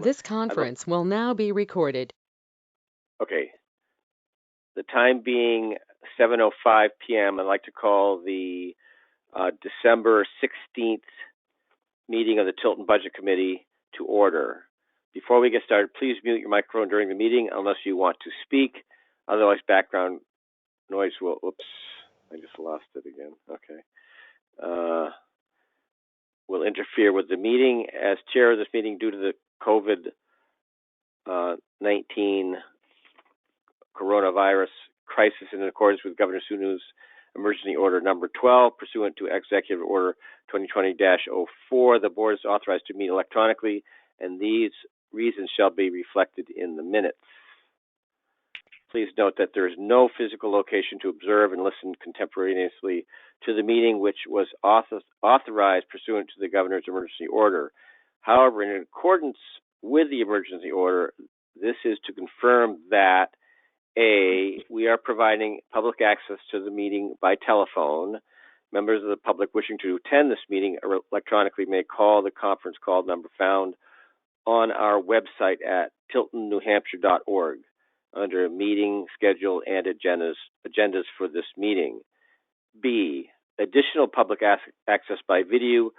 This conference will now be recorded. Okay. The time being 7:05 p.m., I'd like to call the December 16th meeting of the Tilton Budget Committee to order. Before we get started, please mute your microphone during the meeting unless you want to speak. Otherwise, background noise will, oops, I just lost it again. Okay. Will interfere with the meeting. As chair of this meeting, due to the COVID-19 coronavirus crisis, in accordance with Governor Sununu's Emergency Order Number 12, pursuant to Executive Order 2020-04, the board is authorized to meet electronically, and these reasons shall be reflected in the minutes. Please note that there is no physical location to observe and listen contemporaneously to the meeting, which was authorized pursuant to the Governor's Emergency Order. However, in accordance with the emergency order, this is to confirm that A, we are providing public access to the meeting by telephone. Members of the public wishing to attend this meeting electronically may call the conference call number found on our website at tiltonnewhampshire.org under meeting schedule and agendas for this meeting. B, additional public access by video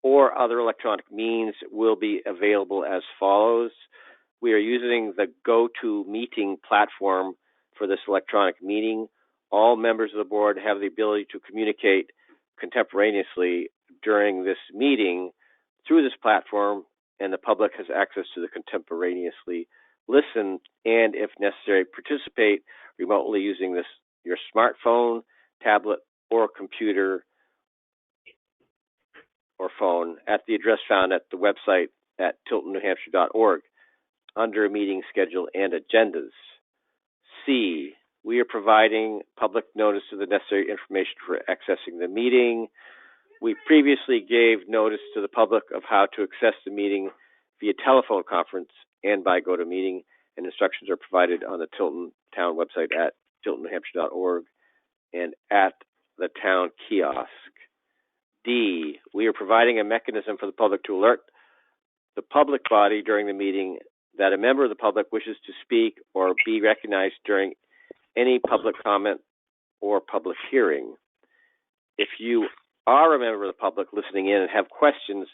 or other electronic means will be available as follows. We are using the GoToMeeting platform for this electronic meeting. All members of the board have the ability to communicate contemporaneously during this meeting through this platform, and the public has access to the contemporaneously listen and, if necessary, participate remotely using your smartphone, tablet, or computer or phone at the address found at the website at tiltonnewhampshire.org under meeting schedule and agendas. C, we are providing public notice of the necessary information for accessing the meeting. We previously gave notice to the public of how to access the meeting via telephone conference and by GoToMeeting, and instructions are provided on the Tilton Town website at tiltonnewhampshire.org and at the town kiosk. D, we are providing a mechanism for the public to alert the public body during the meeting that a member of the public wishes to speak or be recognized during any public comment or public hearing. If you are a member of the public listening in and have questions,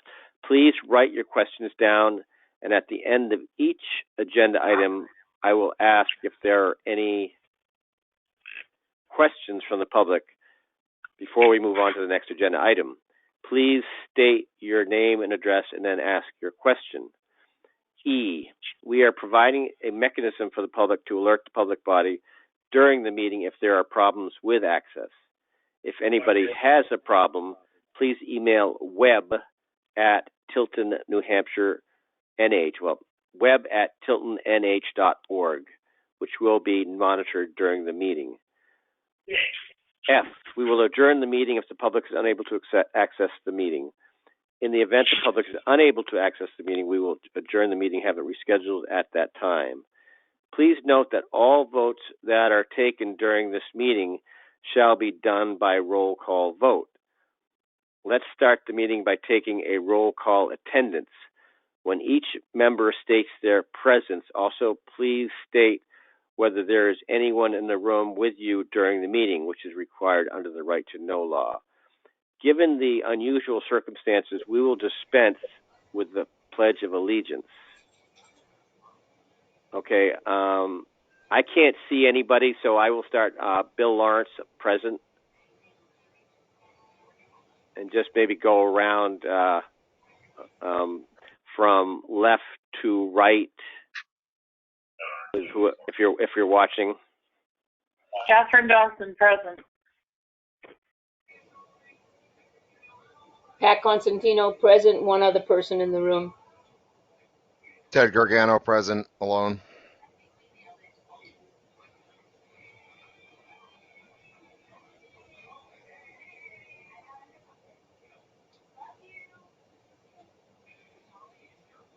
please write your questions down, and at the end of each agenda item, I will ask if there are any questions from the public before we move on to the next agenda item. Please state your name and address and then ask your question. E, we are providing a mechanism for the public to alert the public body during the meeting if there are problems with access. If anybody has a problem, please email web@tiltonNH.org, which will be monitored during the meeting. F, we will adjourn the meeting if the public is unable to access the meeting. In the event the public is unable to access the meeting, we will adjourn the meeting, have it rescheduled at that time. Please note that all votes that are taken during this meeting shall be done by roll call vote. Let's start the meeting by taking a roll call attendance. When each member states their presence, also please state whether there is anyone in the room with you during the meeting, which is required under the right to know law. Given the unusual circumstances, we will dispense with the Pledge of Allegiance. Okay, I can't see anybody, so I will start. Bill Lawrence, present. And just maybe go around from left to right, if you're watching. Catherine Dawson, present. Pat Constantino, present, one other person in the room. Ted Gargano, present, alone.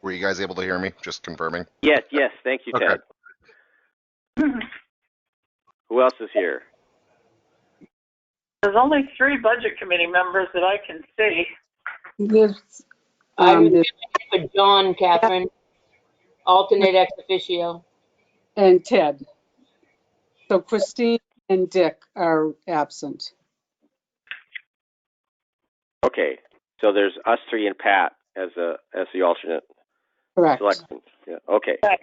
Were you guys able to hear me? Just confirming. Yes, thank you, Ted. Okay. Who else is here? There's only 3 budget committee members that I can see. I'm for John, Catherine. Alternate ex officio. and Ted. So Christine and Dick are absent. Okay, so there's us three and Pat as the alternate Correct. selectman. Yeah. Okay. Right.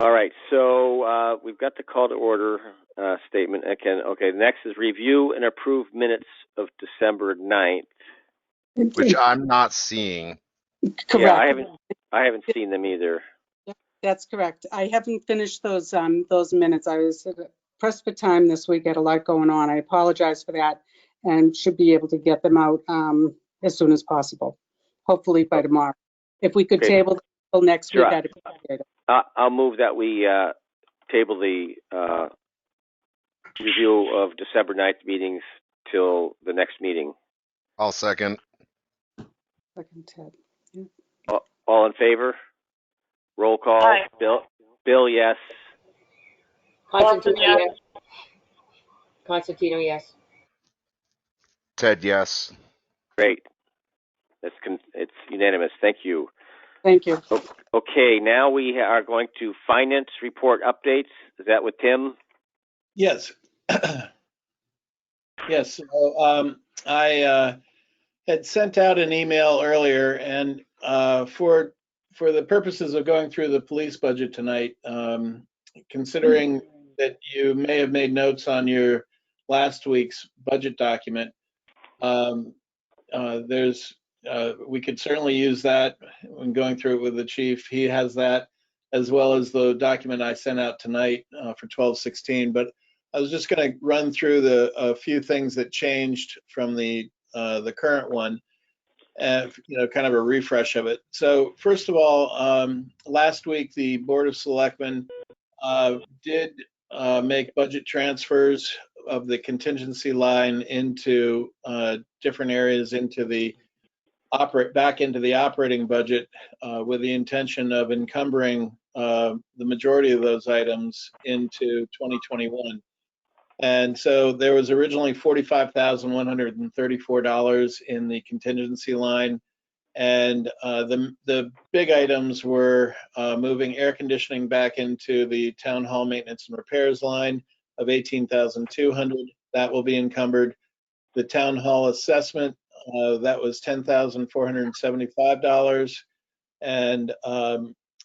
All right. So we've got the call to order statement. Again. Okay. Next is review and approve minutes of December 9th. Which I'm not seeing. Correct. Yeah, I haven't seen them either. That's correct. I haven't finished those minutes. I was pressed for time this week, had a lot going on. I apologize for that and should be able to get them out as soon as possible, hopefully by tomorrow. If we could Okay. table them till next Sure. week, I'd appreciate it. I'll move that we table the review of December 9th meetings till the next meeting. I'll second. Second, Ted. All in favor? Roll call. Aye. Bill, yes. Constantino, yes. yes. Constantino, yes. Ted, yes. Great. It's unanimous. Thank you. Thank you. Okay, now we are going to finance report updates. Is that with Tim? Yes. Yes. So, I had sent out an email earlier, and for the purposes of going through the police budget tonight, considering that you may have made notes on your last week's budget document, we could certainly use that when going through it with the chief. He has that, as well as the document I sent out tonight for 12/16. But I was just going to run through a few things that changed from the current one, and kind of a refresh of it. So first of all, last week the Board of Selectmen did make budget transfers of the contingency line into different areas into the back into the operating budget with the intention of encumbering the majority of those items into 2021. And so there was originally $45,134 in the contingency line. And the big items were moving air conditioning back into the town hall maintenance and repairs line of $18,200. That will be encumbered. The town hall assessment, that was $10,475. And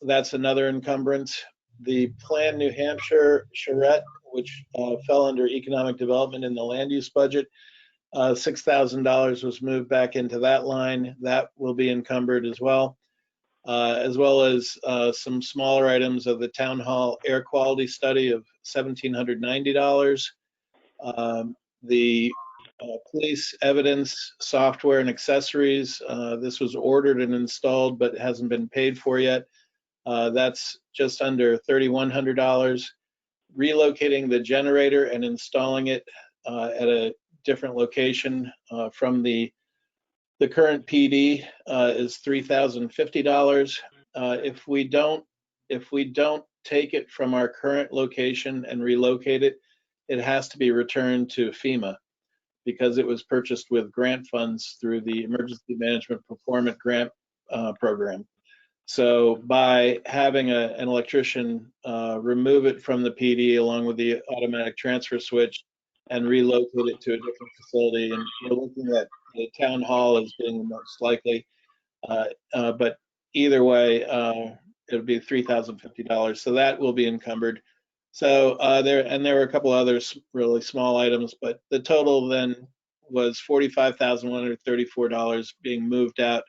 that's another encumbrance. The Plan New Hampshire charrette, which fell under economic development in the land use budget, $6,000 was moved back into that line. That will be encumbered as well as some smaller items of the town hall air quality study of $1,790. The police evidence software and accessories, this was ordered and installed but hasn't been paid for yet. That's just under $3,100. Relocating the generator and installing it at a different location from the current PD is $3,050. If we don't take it from our current location and relocate it, it has to be returned to FEMA because it was purchased with grant funds through the Emergency Management Performance Grant Program. So by having an electrician remove it from the PD along with the automatic transfer switch and relocate it to a different facility, and we're looking at the town hall as being the most likely, but either way, it'll be $3,050. So that will be encumbered. So there were a couple other really small items, but the total then was $45,134 being moved out.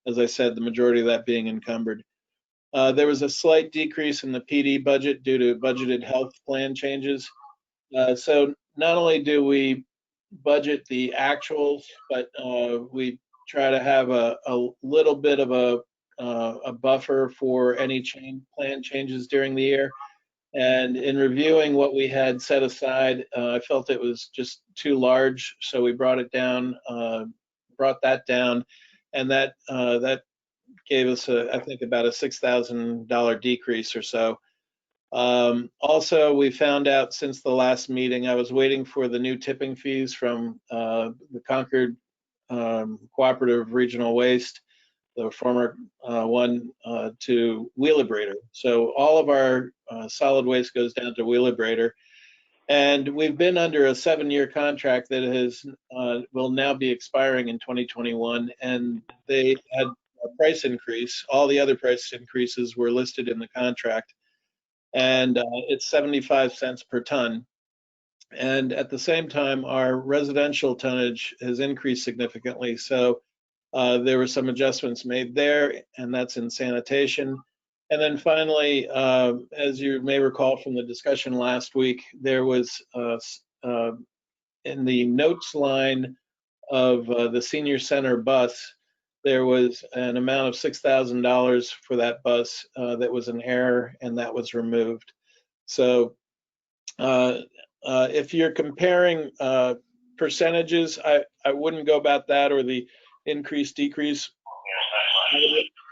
As I said, the majority of that being encumbered. There was a slight decrease in the PD budget due to budgeted health plan changes. So not only do we budget the actuals, but we try to have a little bit of a buffer for any plan changes during the year. And in reviewing what we had set aside, I felt it was just too large, so we brought that down, and that gave us, I think, about a $6,000 decrease or so. Also, we found out since the last meeting, I was waiting for the new tipping fees from the Concord Cooperative Regional Waste. the former one, to Wheelabrator. So all of our solid waste goes down to Wheelabrator. And we've been under a 7-year contract that will now be expiring in 2021. And they had a price increase. All the other price increases were listed in the contract. And it's 75 cents per ton. And at the same time, our residential tonnage has increased significantly. So there were some adjustments made there, and that's in sanitation. And then finally, as you may recall from the discussion last week, there was in the notes line of the senior center bus, there was an amount of $6,000 for that bus that was an error, and that was removed. So if you're comparing percentages, I wouldn't go about that or the increase decrease.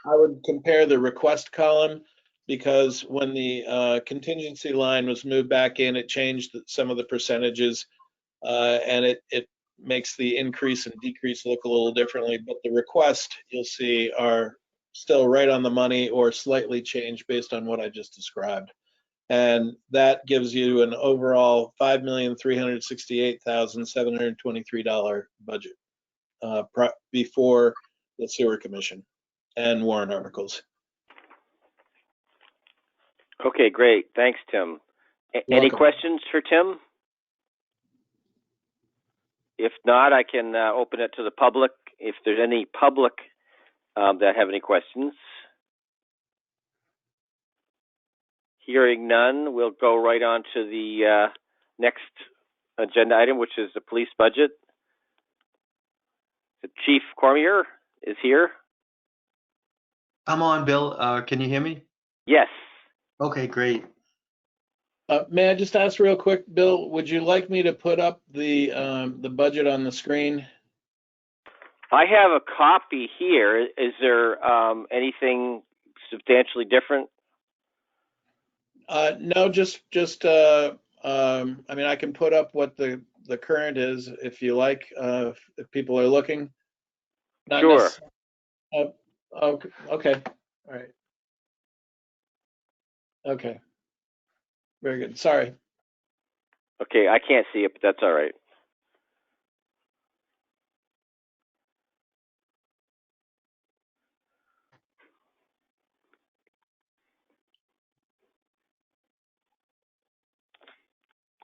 I would compare the request column, because when the contingency line was moved back in, it changed some of the percentages, and it makes the increase and decrease look a little differently. But the request, you'll see, are still right on the money or slightly changed based on what I just described. And that gives you an overall $5,368,723 budget before the sewer commission and warrant articles. Okay, great. Thanks, Tim. Any Welcome. questions for Tim? If not, I can open it to the public. If there's any public that have any questions. Hearing none, we'll go right on to the next agenda item, which is the police budget. The Chief Cormier is here. I'm on, Bill. Can you hear me? Yes. Okay, great. May I just ask real quick, Bill, would you like me to put up the budget on the screen? I have a copy here. Is there anything substantially different? No, just I mean, I can put up what the current is if you like, if people are looking. Not Sure. Okay. All right. Okay. Very good. Sorry. Okay, I can't see it, but that's all right.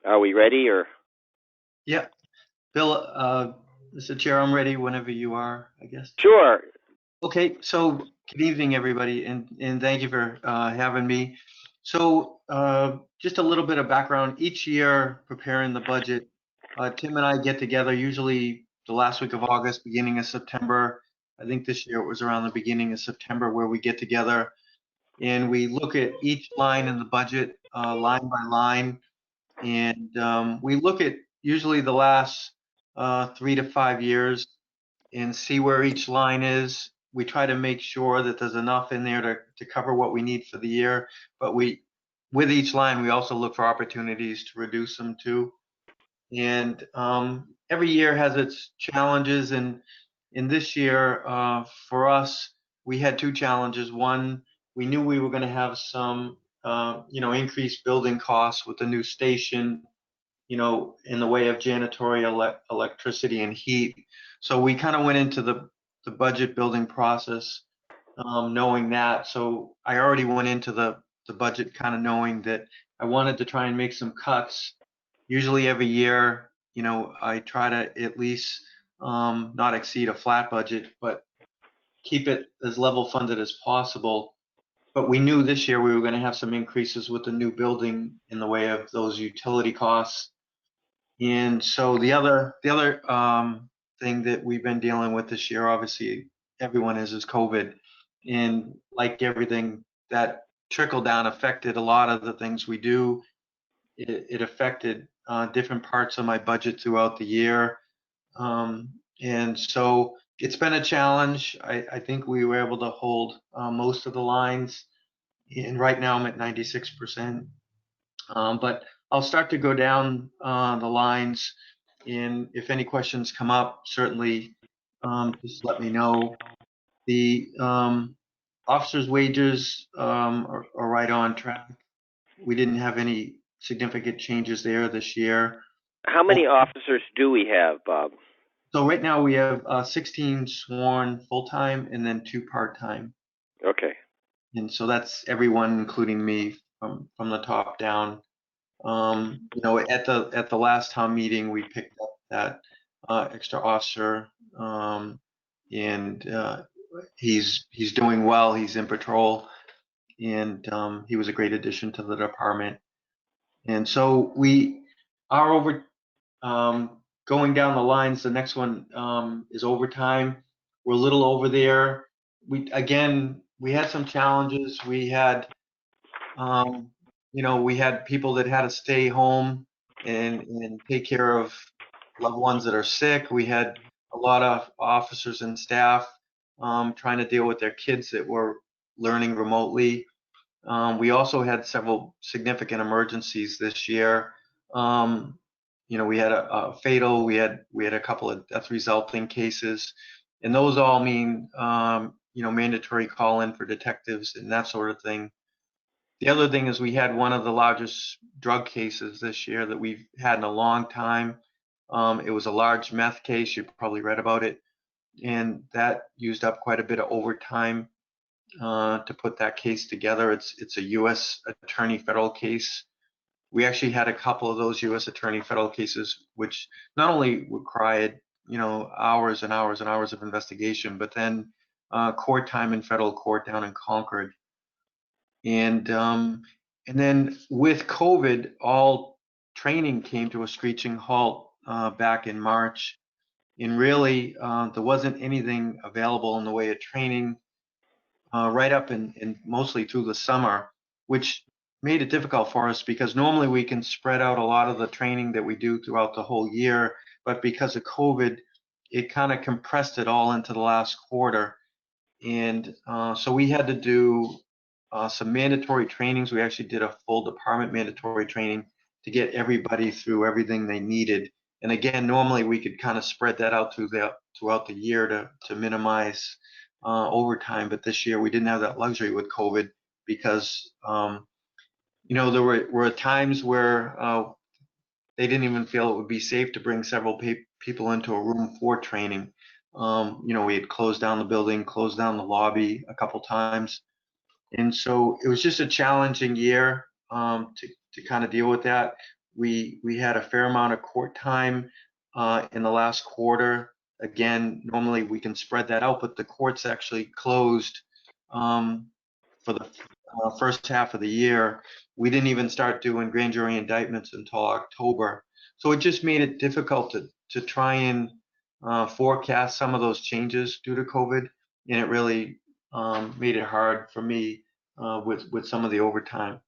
Are we ready, or? Yeah. Bill, Mr. Chair, I'm ready whenever you are, I guess. Sure. Okay, so good evening, everybody, and thank you for having me. So just a little bit of background. Each year, preparing the budget, Tim and I get together usually the last week of August, beginning of September. I think this year it was around the beginning of September where we get together and we look at each line in the budget, line by line. And we look at usually the last 3 to 5 years and see where each line is. We try to make sure that there's enough in there to cover what we need for the year. But with each line, we also look for opportunities to reduce them too. And every year has its challenges. And in this year, for us, we had 2 challenges. One, we knew we were going to have some increased building costs with the new station, in the way of janitorial, electricity, and heat. So we kind of went into the budget building process knowing that. So I already went into the budget kind of knowing that I wanted to try and make some cuts. Usually every year, I try to at least not exceed a flat budget, but keep it as level funded as possible. But we knew this year we were going to have some increases with the new building in the way of those utility costs. And so the other thing that we've been dealing with this year, obviously everyone is COVID. And like everything, that trickle down affected a lot of the things we do. It affected different parts of my budget throughout the year. And so it's been a challenge. I think we were able to hold most of the lines, and right now I'm at 96%. But I'll start to go down the lines, and if any questions come up, certainly just let me know. The officers' wages are right on track. We didn't have any significant changes there this year. How many officers do we have, Bob? So right now we have 16 sworn full-time and then 2 part-time. Okay. And so that's everyone, including me, from the top down. You know, at the last town meeting, we picked up that extra officer, and he's doing well. He's in patrol, and he was a great addition to the department. And so we are over, going down the lines. The next one is overtime. We're a little over there. We had some challenges. We had you know, we had people that had to stay home and take care of loved ones that are sick. We had a lot of officers and staff trying to deal with their kids that were learning remotely. We also had several significant emergencies this year. You know, we had a fatal. We had a couple of death resulting cases, and those all mean you know, mandatory call in for detectives and that sort of thing. The other thing is we had one of the largest drug cases this year that we've had in a long time. It was a large meth case. You probably read about it, and that used up quite a bit of overtime to put that case together. It's a U.S. Attorney federal case. We actually had a couple of those U.S. Attorney federal cases, which not only required, you know, hours and hours and hours of investigation, but then court time in federal court down in Concord. And then with COVID, all training came to a screeching halt back in March. And really, there wasn't anything available in the way of training right up and mostly through the summer, which made it difficult for us because normally we can spread out a lot of the training that we do throughout the whole year. But because of COVID, it kind of compressed it all into the last quarter. And so we had to do some mandatory trainings. We actually did a full department mandatory training to get everybody through everything they needed. And again, normally we could kind of spread that out throughout the year to minimize overtime. But this year we didn't have that luxury with COVID because, you know, there were times where they didn't even feel it would be safe to bring several people into a room for training. You know, we had closed down the building, closed down the lobby a couple times. And so it was just a challenging year to kind of deal with that. We had a fair amount of court time in the last quarter. Again, normally we can spread that out, but the courts actually closed for the first half of the year. We didn't even start doing grand jury indictments until October. So it just made it difficult to try and forecast some of those changes due to COVID. And it really made it hard for me with some of the overtime.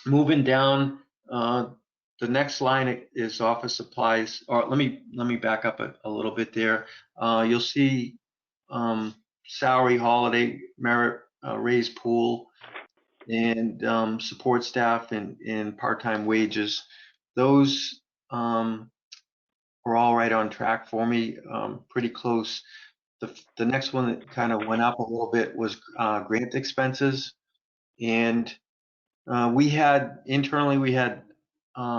Moving down, the next line is office supplies. Or let me back up a little bit there. You'll see salary, holiday, merit, raise pool, and support staff and part-time wages. Those were all right on track for me, pretty close. The next one that kind of went up a little bit was grant expenses. And we had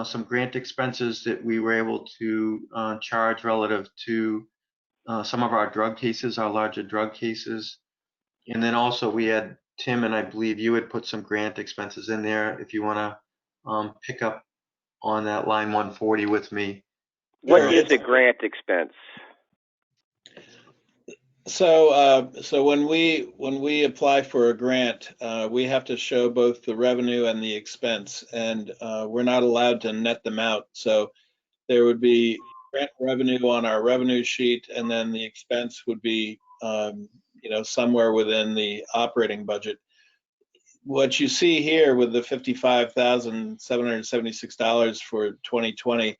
some grant expenses that we were able to charge relative to some of our drug cases, our larger drug cases. And then also we had Tim, and I believe you had put some grant expenses in there if you want to pick up on that line 140 with me. What is a grant expense? So when we apply for a grant, we have to show both the revenue and the expense, and we're not allowed to net them out. So there would be grant revenue on our revenue sheet, and then the expense would be you know, somewhere within the operating budget. What you see here with the $55,776 for 2020,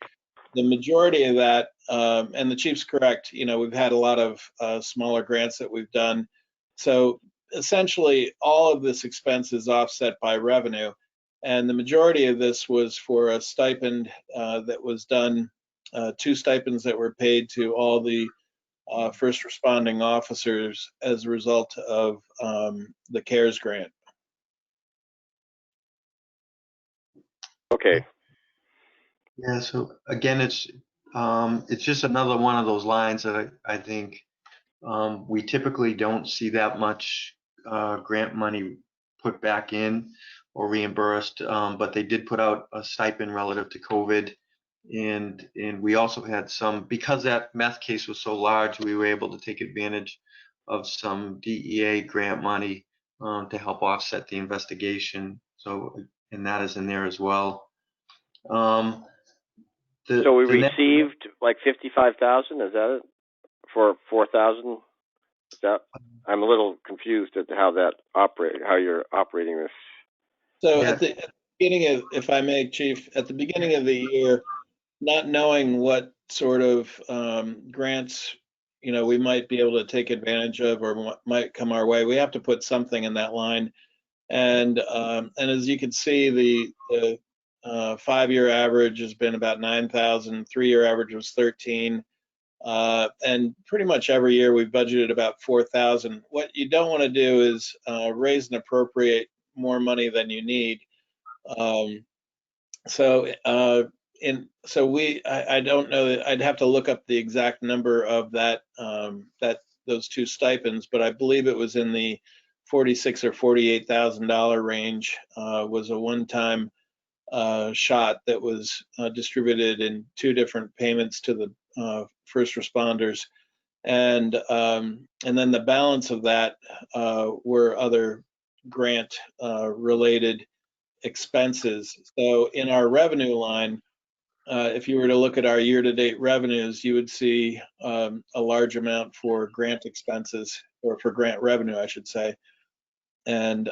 the majority of that, and the chief's correct, you know, we've had a lot of smaller grants that we've done. So essentially all of this expense is offset by revenue. And the majority of this was for a stipend that was done, 2 stipends that were paid to all the first responding officers as a result of the CARES grant. Okay. Yeah, so again, it's just another one of those lines that I think we typically don't see that much grant money put back in or reimbursed, but they did put out a stipend relative to COVID. And we also had some, because that meth case was so large, we were able to take advantage of some DEA grant money to help offset the investigation. So, and that is in there as well. So we The next, received like 55,000. Is that it for 4,000? Is that? I'm a little confused at how you're operating this. So Yeah. at the beginning of, if I may, Chief, at the beginning of the year, not knowing what sort of grants, we might be able to take advantage of or might come our way, we have to put something in that line. And as you can see, the 5-year average has been about 9,000. 3-year average was 13. And pretty much every year we've budgeted about 4,000. What you don't want to do is raise and appropriate more money than you need. So I don't know that I'd have to look up the exact number of those two stipends, but I believe it was in the $46,000 or $48,000 range. Was a one-time shot that was distributed in 2 different payments to the first responders, and then the balance of that were other grant related expenses. So in our revenue line, if you were to look at our year-to-date revenues, you would see a large amount for grant expenses, or for grant revenue, I should say, and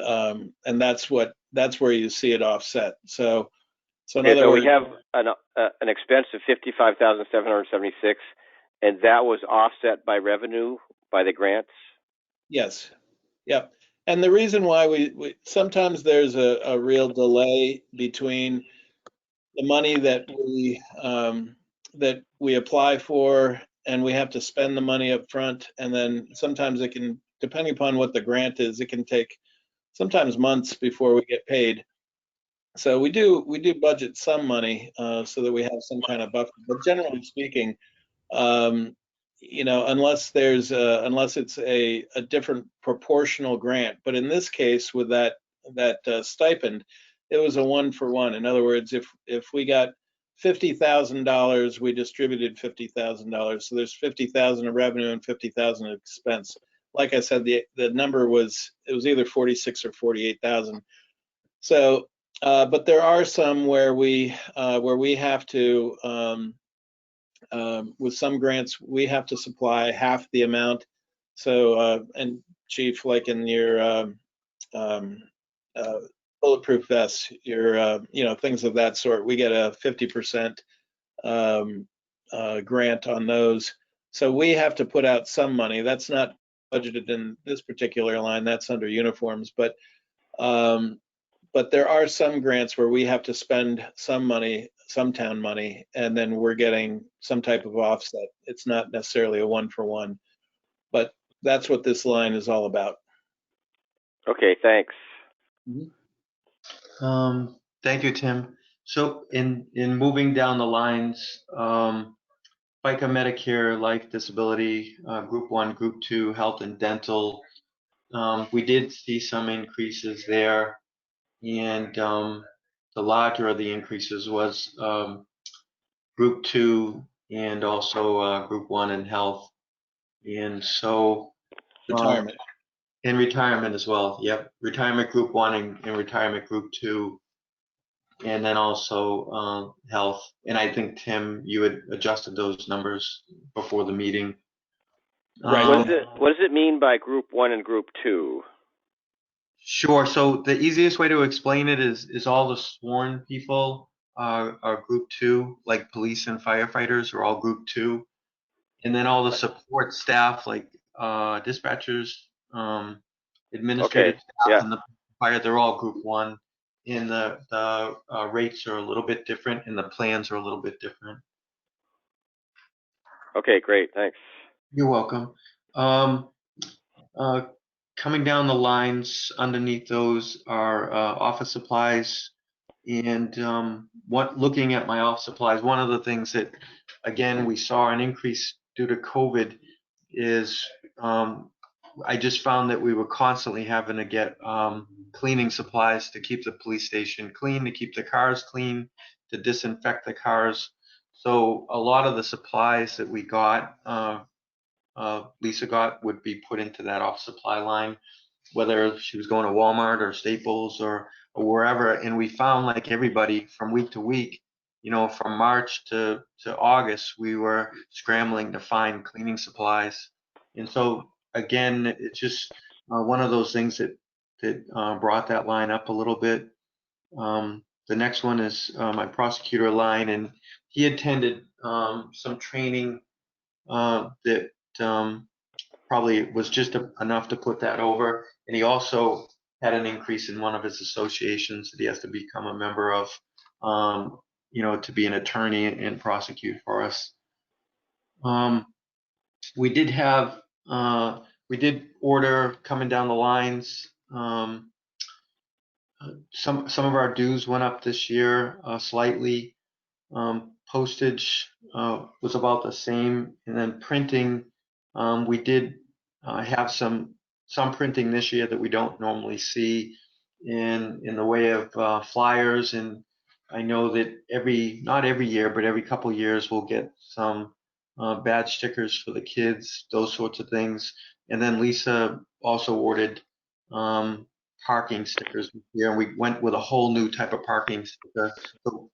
that's where you see it offset. So in Okay, other so words, we have an expense of 55,776, and that was offset by revenue by the grants. yes, yep. And the reason why we sometimes there's a real delay between the money that we apply for, and we have to spend the money up front, and then sometimes it can, depending upon what the grant is, it can take sometimes months before we get paid. So we do budget some money so that we have some kind of buffer. But generally speaking, unless it's a different proportional grant. But in this case, with that stipend, it was a 1-for-1. In other words, if we got $50,000, we distributed $50,000. So there's $50,000 of revenue and $50,000 of expense. Like I said, the number was either 46 or 48,000. So, but there are some where we have to. With some grants, we have to supply half the amount. So, and Chief, like in your bulletproof vests, your things of that sort, we get a 50% grant on those. So we have to put out some money. That's not budgeted in this particular line. That's under uniforms, but there are some grants where we have to spend some money, some town money, and then we're getting some type of offset. It's not necessarily a 1-for-1, but that's what this line is all about. Okay, thanks. Thank you, Tim. So in moving down the lines, FICA, Medicare, life, disability, group 1, group 2, health and dental, we did see some increases there. And the larger of the increases was group 2 and also group 1 in health. And so Retirement. in retirement as well. Yep. Retirement group 1 and retirement group 2. And then also health. And I think, Tim, you had adjusted those numbers before the meeting. Right. What does it mean by group 1 and group 2? Sure. So the easiest way to explain it is all the sworn people are group 2, like police and firefighters are all group 2. And then all the support staff, like dispatchers, administrative staff, and the fire, they're all group 1. And the rates are a little bit different, and the plans are a little bit different. Okay, great, thanks. You're welcome. Um, uh, Coming down the lines, underneath those are office supplies. And looking at my office supplies, one of the things that, again, we saw an increase due to COVID is I just found that we were constantly having to get cleaning supplies to keep the police station clean, to keep the cars clean, to disinfect the cars. So a lot of the supplies that we got, Lisa got, would be put into that office supply line, whether she was going to Walmart or Staples or wherever. And we found, like everybody, from week to week, from March to August, we were scrambling to find cleaning supplies. And so again, it's just one of those things that brought that line up a little bit. The next one is my prosecutor line, and he attended some training that probably was just enough to put that over. And he also had an increase in one of his associations that he has to become a member of, to be an attorney and prosecute for us. We did order, coming down the lines. Some of our dues went up this year slightly. Postage was about the same, and then printing, we did have some printing this year that we don't normally see in the way of flyers. And I know that not every year, but every couple of years, we'll get some badge stickers for the kids, those sorts of things. And then Lisa also ordered parking stickers here, and we went with a whole new type of parking sticker. So,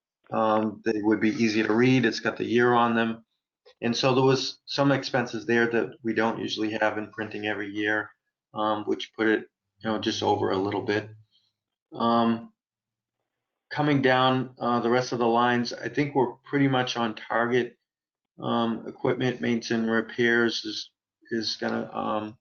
they would be easy to read. It's got the year on them. And so there was some expenses there that we don't usually have in printing every year, which put it, just over a little bit. Coming down the rest of the lines, I think we're pretty much on target. Equipment, maintenance, and repairs is gonna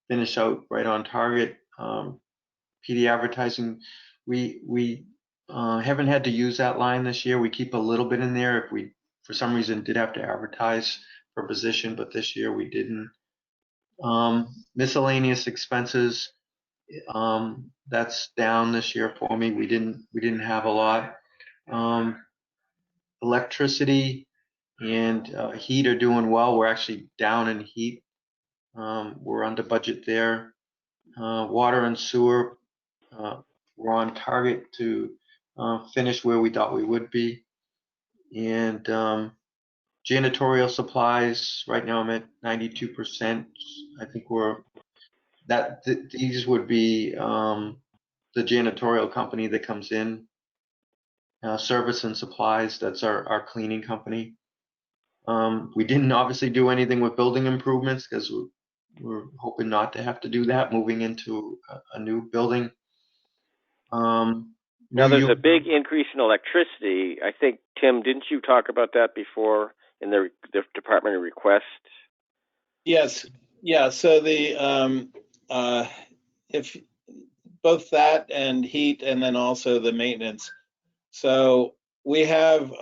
finish out right on target. PD advertising, we haven't had to use that line this year. We keep a little bit in there if we, for some reason, did have to advertise for a position, but this year we didn't. Miscellaneous expenses, that's down this year for me. We didn't have a lot. Electricity and heat are doing well. We're actually down in heat. We're under budget there. Water and sewer, we're on target to finish where we thought we would be. And janitorial supplies, right now I'm at 92%. I think these would be the janitorial company that comes in. Service and supplies, that's our cleaning company. We didn't obviously do anything with building improvements because we're hoping not to have to do that moving into a new building. Now, there's a big increase in electricity. I think, Tim, didn't you talk about that before in the department request? Yes. Yeah. So if both that and heat, and then also the maintenance. So we have,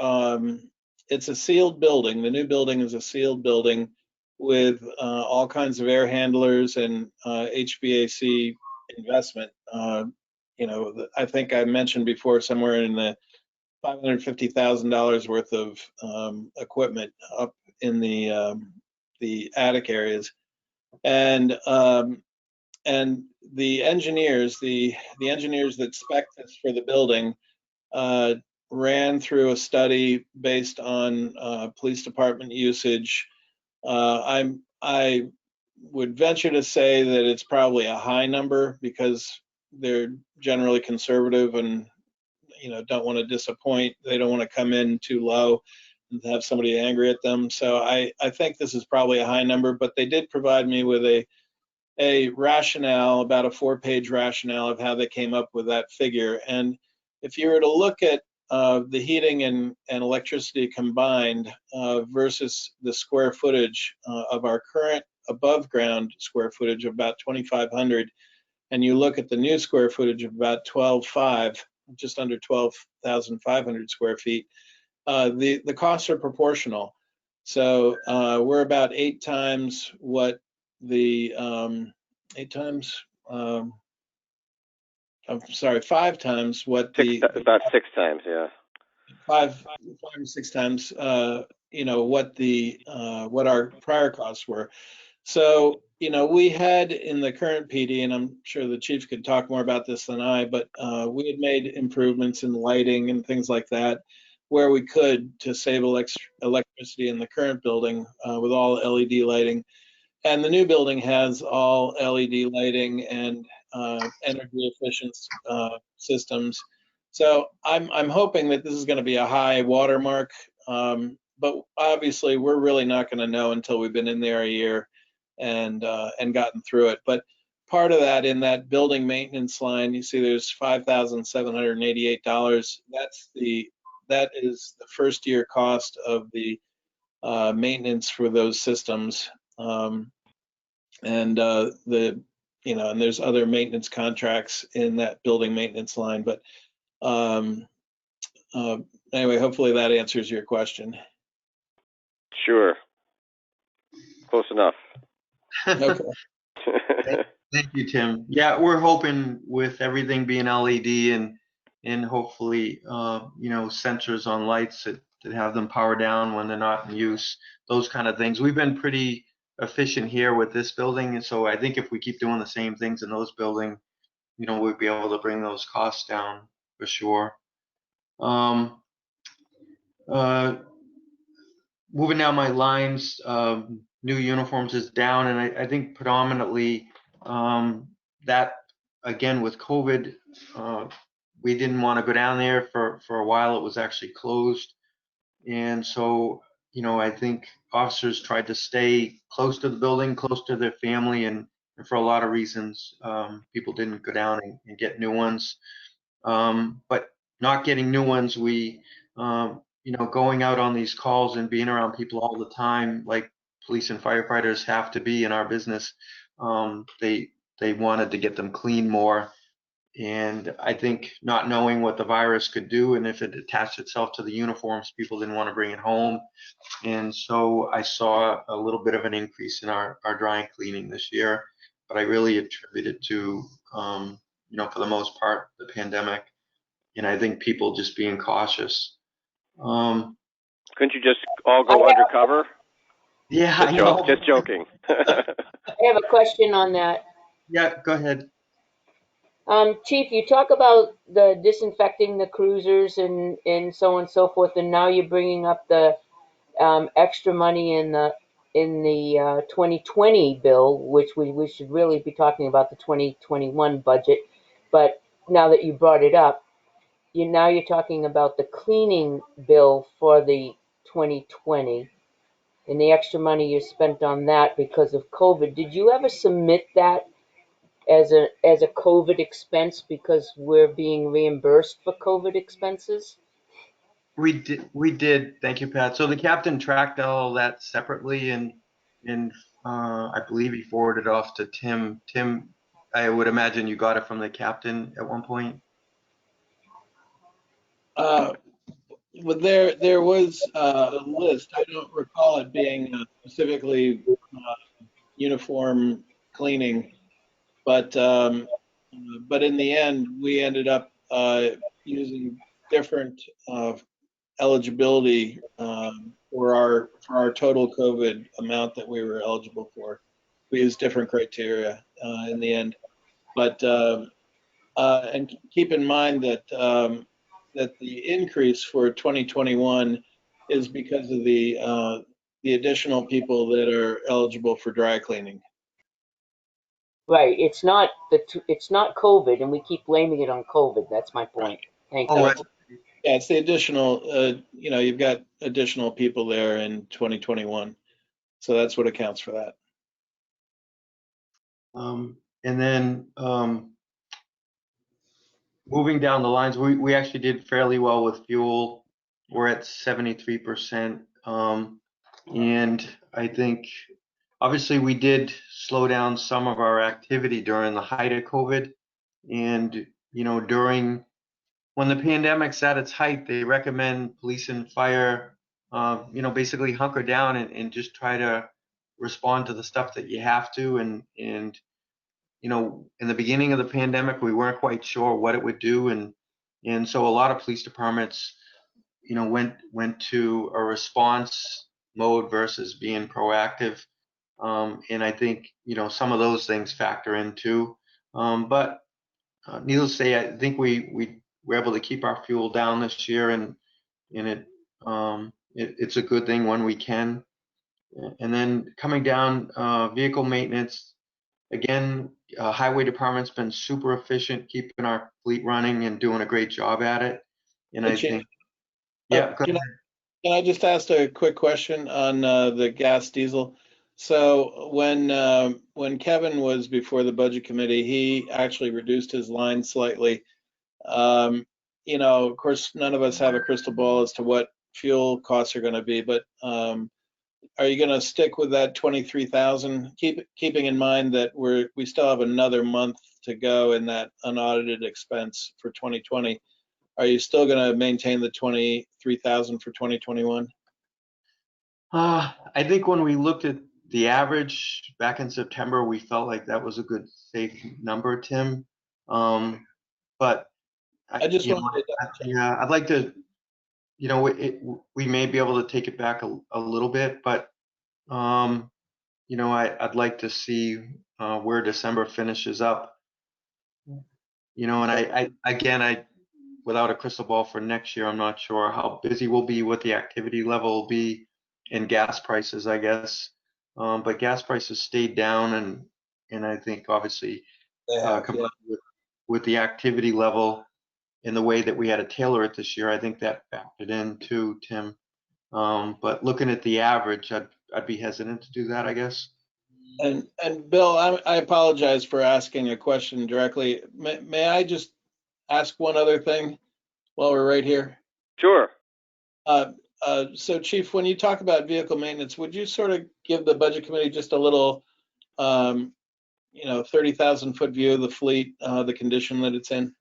it's a sealed building. The new building is a sealed building with all kinds of air handlers and HVAC investment. I think I mentioned before, somewhere in the $550,000 worth of equipment up in the attic areas, and the engineers that spec this for the building ran through a study based on police department usage. I would venture to say that it's probably a high number because they're generally conservative and don't want to disappoint. They don't want to come in too low and have somebody angry at them. So I think this is probably a high number, but they did provide me with a rationale, about a 4-page rationale of how they came up with that figure. And if you were to look at the heating and electricity combined versus the square footage of our current above ground square footage of about 2,500, and you look at the new square footage of about 12,500, just under 12,500 square feet, the costs are proportional. So we're about 8 times what the 5 times what the About 6 times, yeah. 5 or 6 times what our prior costs were. So we had in the current PD, and I'm sure the chief could talk more about this than I, but we had made improvements in lighting and things like that where we could to save electricity in the current building with all LED lighting. And the new building has all LED lighting and energy efficient systems. So I'm hoping that this is going to be a high watermark, but obviously we're really not going to know until we've been in there a year and gotten through it. But part of that in that building maintenance line, you see there's $5,788. That is the first year cost of the maintenance for those systems. And and there's other maintenance contracts in that building maintenance line. But anyway, hopefully that answers your question. Sure. Close enough. Okay. Thank you, Tim. Yeah, we're hoping with everything being LED and hopefully sensors on lights that have them power down when they're not in use, those kind of things. We've been pretty efficient here with this building, and so I think if we keep doing the same things in those buildings, we'll be able to bring those costs down for sure. Moving down my lines, new uniforms is down, and I think predominantly that, again, with COVID, we didn't want to go down there for a while. It was actually closed. And so, I think officers tried to stay close to the building, close to their family, and for a lot of reasons, people didn't go down and get new ones. But not getting new ones, we going out on these calls and being around people all the time, like police and firefighters have to be in our business. They wanted to get them clean more. And I think not knowing what the virus could do and if it attached itself to the uniforms, people didn't want to bring it home. And so I saw a little bit of an increase in our dry cleaning this year, but I really attribute it to, for the most part, the pandemic. And I think people just being cautious. Couldn't you just all go undercover? Yeah, I know. Just joking. I have a question on that. Yeah, go ahead. Chief, you talk about the disinfecting the cruisers and so on and so forth, and now you're bringing up the extra money in the 2020 bill, which we should really be talking about the 2021 budget. But now that you brought it up, you're talking about the cleaning bill for the 2020 and the extra money you spent on that because of COVID. Did you ever submit that as a COVID expense because we're being reimbursed for COVID expenses? We did. Thank you, Pat. So the captain tracked all that separately, and I believe he forwarded off to Tim. Tim, I would imagine you got it from the captain at one point. Well, there was a list. I don't recall it being specifically uniform cleaning, but in the end, we ended up using different eligibility for our total COVID amount that we were eligible for. We used different criteria in the end, but and keep in mind that that the increase for 2021 is because of the additional people that are eligible for dry cleaning. Right. It's not COVID, and we keep blaming it on COVID. That's my point. Thank you. Yeah, it's the additional. You've got additional people there in 2021, so that's what accounts for that. And then moving down the lines, we actually did fairly well with fuel. We're at 73%. And I think obviously we did slow down some of our activity during the height of COVID. And, during when the pandemic's at its height, they recommend police and fire basically hunker down and just try to respond to the stuff that you have to. And in the beginning of the pandemic, we weren't quite sure what it would do. And so a lot of police departments, went to a response mode versus being proactive. And I think, some of those things factor in too. But needless to say, I think we were able to keep our fuel down this year, and it's a good thing when we can. And then coming down, vehicle maintenance, again, highway department's been super efficient keeping our fleet running and doing a great job at it. And Hey, I Chief, think, yeah, go ahead. can I just ask a quick question on the gas diesel? So when Kevin was before the budget committee, he actually reduced his line slightly. Of course, none of us have a crystal ball as to what fuel costs are going to be, but are you going to stick with that 23,000? Keeping in mind that we still have another month to go in that unaudited expense for 2020. Are you still going to maintain the 23,000 for 2021? I think when we looked at the average back in September, we felt like that was a good safe number, Tim. But I just wanted to yeah, I'd like to, we may be able to take it back a little bit, but I'd like to see where December finishes up. And I without a crystal ball for next year, I'm not sure how busy we'll be, what the activity level will be, and gas prices, I guess. But gas prices stayed down, and I think obviously combined with the activity level in the way that we had to tailor it this year, I think that factored in too, Tim. But looking at the average, I'd be hesitant to do that, I guess. And Bill, I apologize for asking a question directly. May I just ask one other thing while we're right here? Sure. So Chief, when you talk about vehicle maintenance, would you sort of give the budget committee just a little, 30,000 foot view of the fleet, the condition that it's in?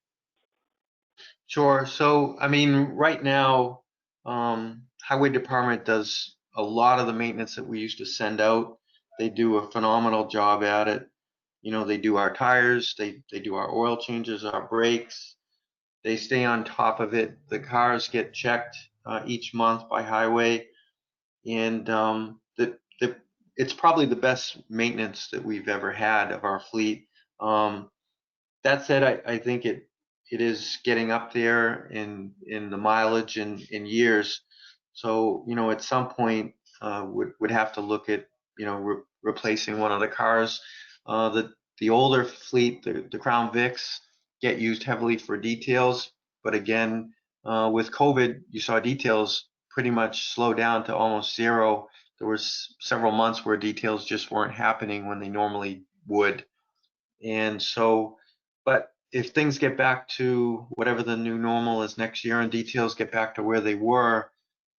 Sure. So, I mean, right now, Highway Department does a lot of the maintenance that we used to send out. They do a phenomenal job at it. They do our tires, they do our oil changes, our brakes. They stay on top of it. The cars get checked each month by Highway, and it's probably the best maintenance that we've ever had of our fleet. That said, I think it is getting up there in the mileage and in years. So, at some point, would have to look at, replacing one of the cars. The older fleet, the Crown Vics, get used heavily for details. But again, with COVID, you saw details pretty much slow down to almost zero. There was several months where details just weren't happening when they normally would. And so, but if things get back to whatever the new normal is next year and details get back to where they were,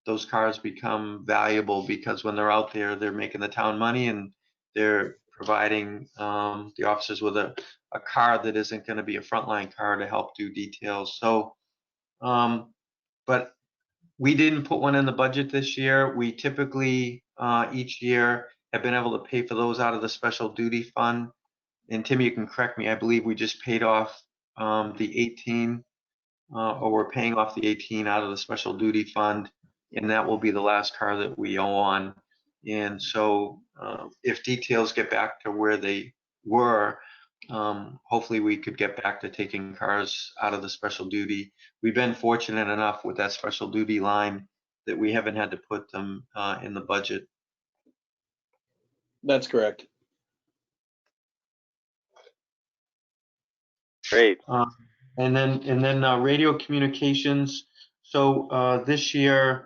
those cars become valuable because when they're out there, they're making the town money and they're providing the officers with a car that isn't going to be a frontline car to help do details. So, but we didn't put one in the budget this year. We typically each year have been able to pay for those out of the special duty fund. And Tim, you can correct me. I believe we just paid off the 18, or we're paying off the 18 out of the special duty fund, and that will be the last car that we owe on. And so, if details get back to where they were, hopefully we could get back to taking cars out of the special duty. We've been fortunate enough with that special duty line that we haven't had to put them in the budget. That's correct. Great. And then radio communications. So this year,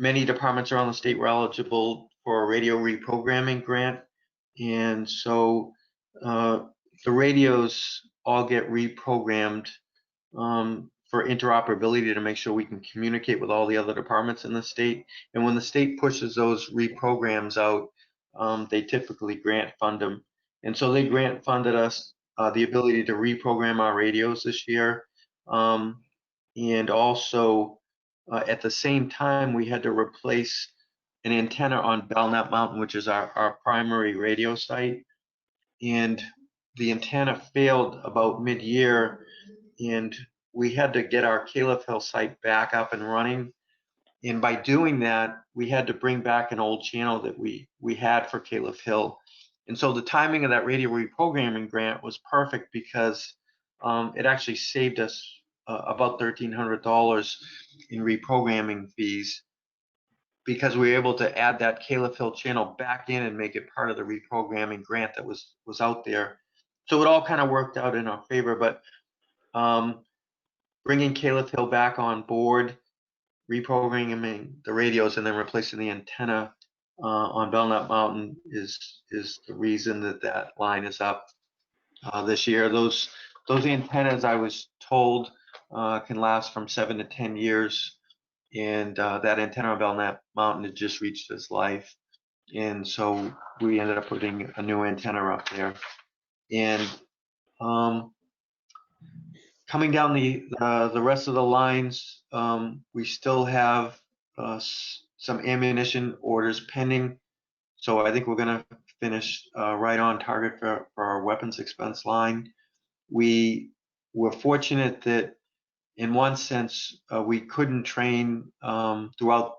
many departments around the state were eligible for a radio reprogramming grant, and so the radios all get reprogrammed for interoperability to make sure we can communicate with all the other departments in the state. And when the state pushes those reprograms out, they typically grant fund them. And so they grant funded us the ability to reprogram our radios this year. And also at the same time, we had to replace an antenna on Belknap Mountain, which is our primary radio site. And the antenna failed about mid-year, and we had to get our Caleb Hill site back up and running. And by doing that, we had to bring back an old channel that we had for Caleb Hill. And so the timing of that radio reprogramming grant was perfect because it actually saved us about $1,300 in reprogramming fees, because we were able to add that Caleb Hill channel back in and make it part of the reprogramming grant that was out there. So it all kind of worked out in our favor. But bringing Caleb Hill back on board, reprogramming the radios, and then replacing the antenna on Belknap Mountain is the reason that line is up this year. Those antennas, I was told, can last from 7 to 10 years. And that antenna on Belknap Mountain had just reached its life. And so we ended up putting a new antenna up there. And coming down the rest of the lines, we still have some ammunition orders pending. So I think we're going to finish right on target for our weapons expense line. We were fortunate that in one sense, we couldn't train throughout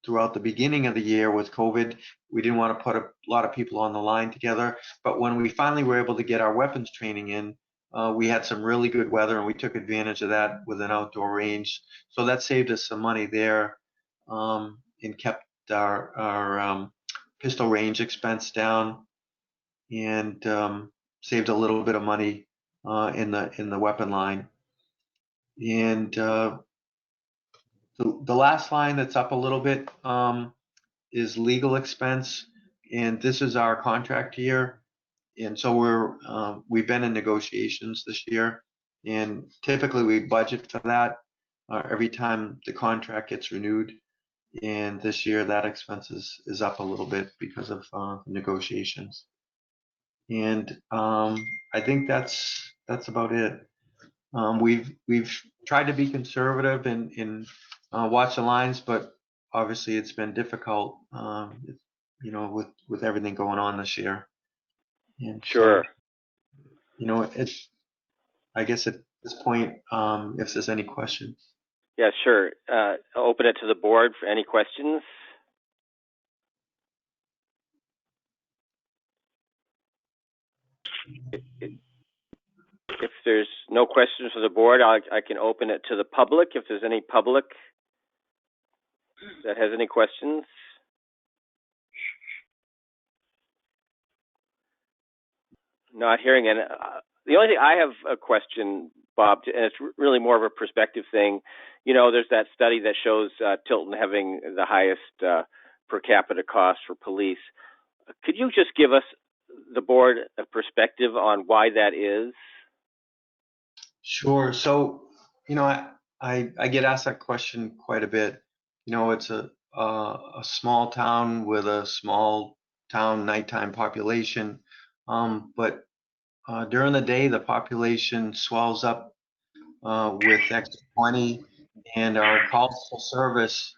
the beginning of the year with COVID. We didn't want to put a lot of people on the line together. But when we finally were able to get our weapons training in, we had some really good weather, and we took advantage of that with an outdoor range. So that saved us some money there, and kept our pistol range expense down, and saved a little bit of money in the weapon line. And the last line that's up a little bit is legal expense, and this is our contract year, and so we've been in negotiations this year, and typically we budget for that every time the contract gets renewed. And this year that expense is up a little bit because of negotiations. And I think that's about it. We've tried to be conservative and watch the lines, but obviously it's been difficult, with everything going on this year. And Sure. So, I guess at this point, if there's any questions. Yeah, sure. I'll open it to the board for any questions. If there's no questions for the board, I can open it to the public. If there's any public that has any questions. Not hearing any. The only thing I have a question, Bob, and it's really more of a perspective thing. There's that study that shows Tilton having the highest per capita cost for police. Could you just give us, the board, a perspective on why that is? Sure. So, I get asked that question quite a bit. It's a small town with a small town nighttime population, but during the day the population swells up with extra 20, and our calls for service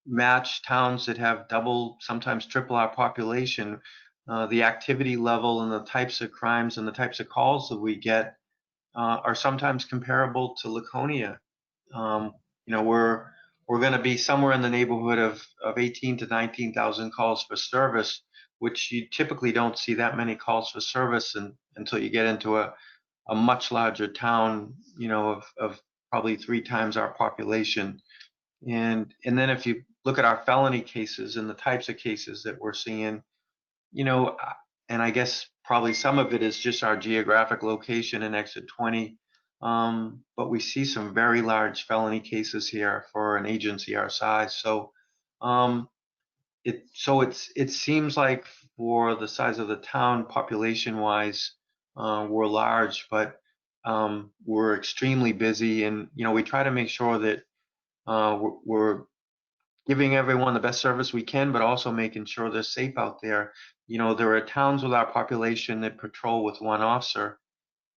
match towns that have double, sometimes triple our population. The activity level and the types of crimes and the types of calls that we get are sometimes comparable to Laconia. We're going to be somewhere in the neighborhood of 18 to 19,000 calls for service, which you typically don't see that many calls for service until you get into a much larger town, of probably 3 times our population. And then if you look at our felony cases and the types of cases that we're seeing, and I guess probably some of it is just our geographic location in Exit 20, but we see some very large felony cases here for an agency our size. So it seems like for the size of the town, population-wise, we're large, but we're extremely busy, and we try to make sure that we're giving everyone the best service we can, but also making sure they're safe out there. There are towns with our population that patrol with 1 officer,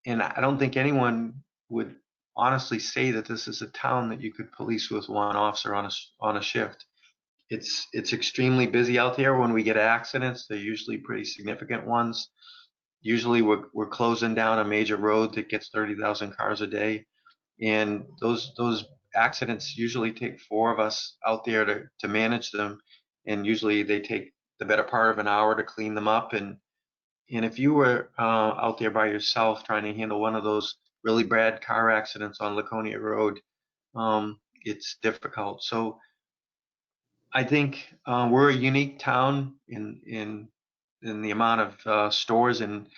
and I don't think anyone would honestly say that this is a town that you could police with one officer on a shift. It's extremely busy out there. When we get accidents, they're usually pretty significant ones. Usually we're closing down a major road that gets 30,000 cars a day, and those accidents usually take 4 of us out there to manage them, and usually they take the better part of an hour to clean them up. And if you were out there by yourself trying to handle one of those really bad car accidents on Laconia Road, it's difficult. So I think we're a unique town in the amount of stores and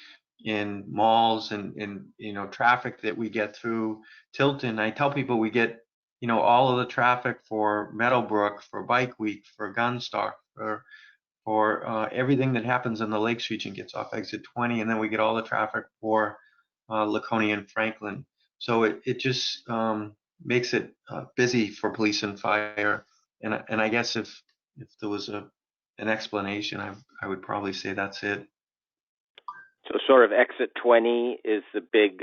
in malls and traffic that we get through Tilton. I tell people we get all of the traffic for Meadowbrook, for Bike Week, for Gunstock, for everything that happens in the Lakes region gets off exit 20, and then we get all the traffic for Laconia and Franklin. So it just makes it busy for police and fire. And I guess if there was an explanation, I would probably say that's it. So sort of exit 20 is the big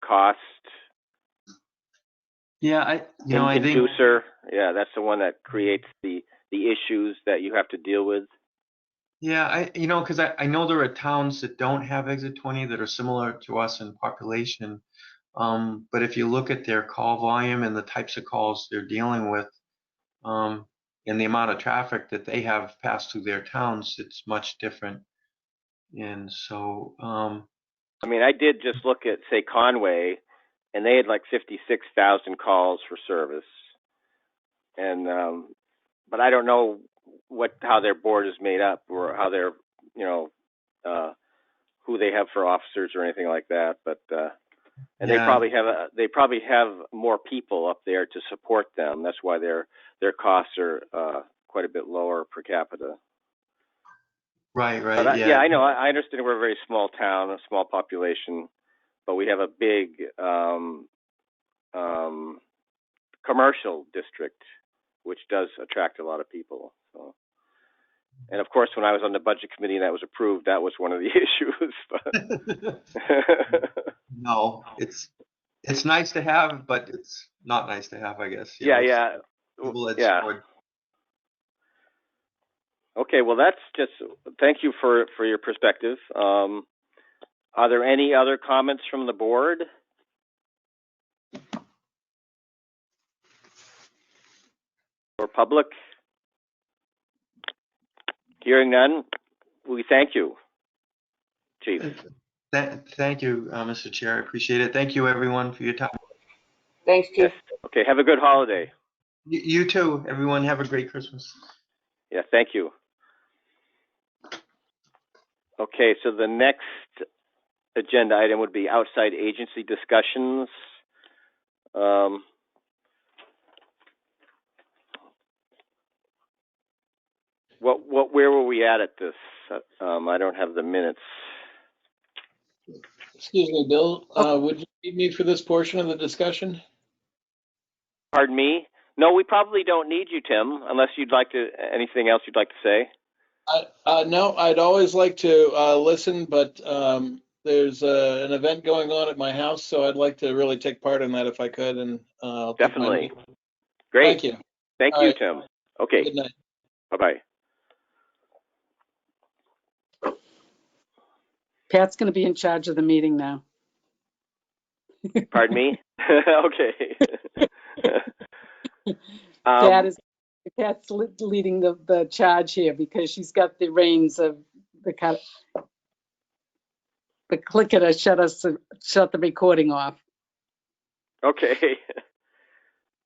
cost Yeah, I think inducer. Yeah, that's the one that creates the issues that you have to deal with. Yeah, because I know there are towns that don't have exit 20 that are similar to us in population. But if you look at their call volume and the types of calls they're dealing with, and the amount of traffic that they have passed through their towns, it's much different. And so, I mean, I did just look at, say, Conway, and they had like 56,000 calls for service. And but I don't know how their board is made up, or how they're, who they have for officers or anything like that. But and yeah. they probably have more people up there to support them. That's why their costs are quite a bit lower per capita. Right, But yeah. I know. I understand we're a very small town, a small population, but we have a big commercial district, which does attract a lot of people. So, and of course, when I was on the budget committee and that was approved, that was one of the issues. No, it's nice to have, but it's not nice to have, I guess. Yeah. Okay, well, that's just, thank you for your perspective. Are there any other comments from the board? Or public? Hearing none, we thank you, Chief. Thank you, Mr. Chair. I appreciate it. Thank you, everyone, for your time. Thanks, Chief. Yes. Okay, have a good holiday. You too, everyone. Have a great Christmas. Yeah, thank you. Okay, so the next agenda item would be outside agency discussions. Where were we at this? I don't have the minutes. Excuse me, Bill, would you need me for this portion of the discussion? Pardon me? No, we probably don't need you, Tim, unless you'd like to, anything else you'd like to say? No, I'd always like to listen, but there's an event going on at my house, so I'd like to really take part in that if I could. And definitely. Great. Thank you. Thank you, Tim. Okay. Good night. Bye-bye. Pat's going to be in charge of the meeting now. Pardon me? Okay. Pat's leading the charge here because she's got the reins of the clicker to shut the recording off. Okay.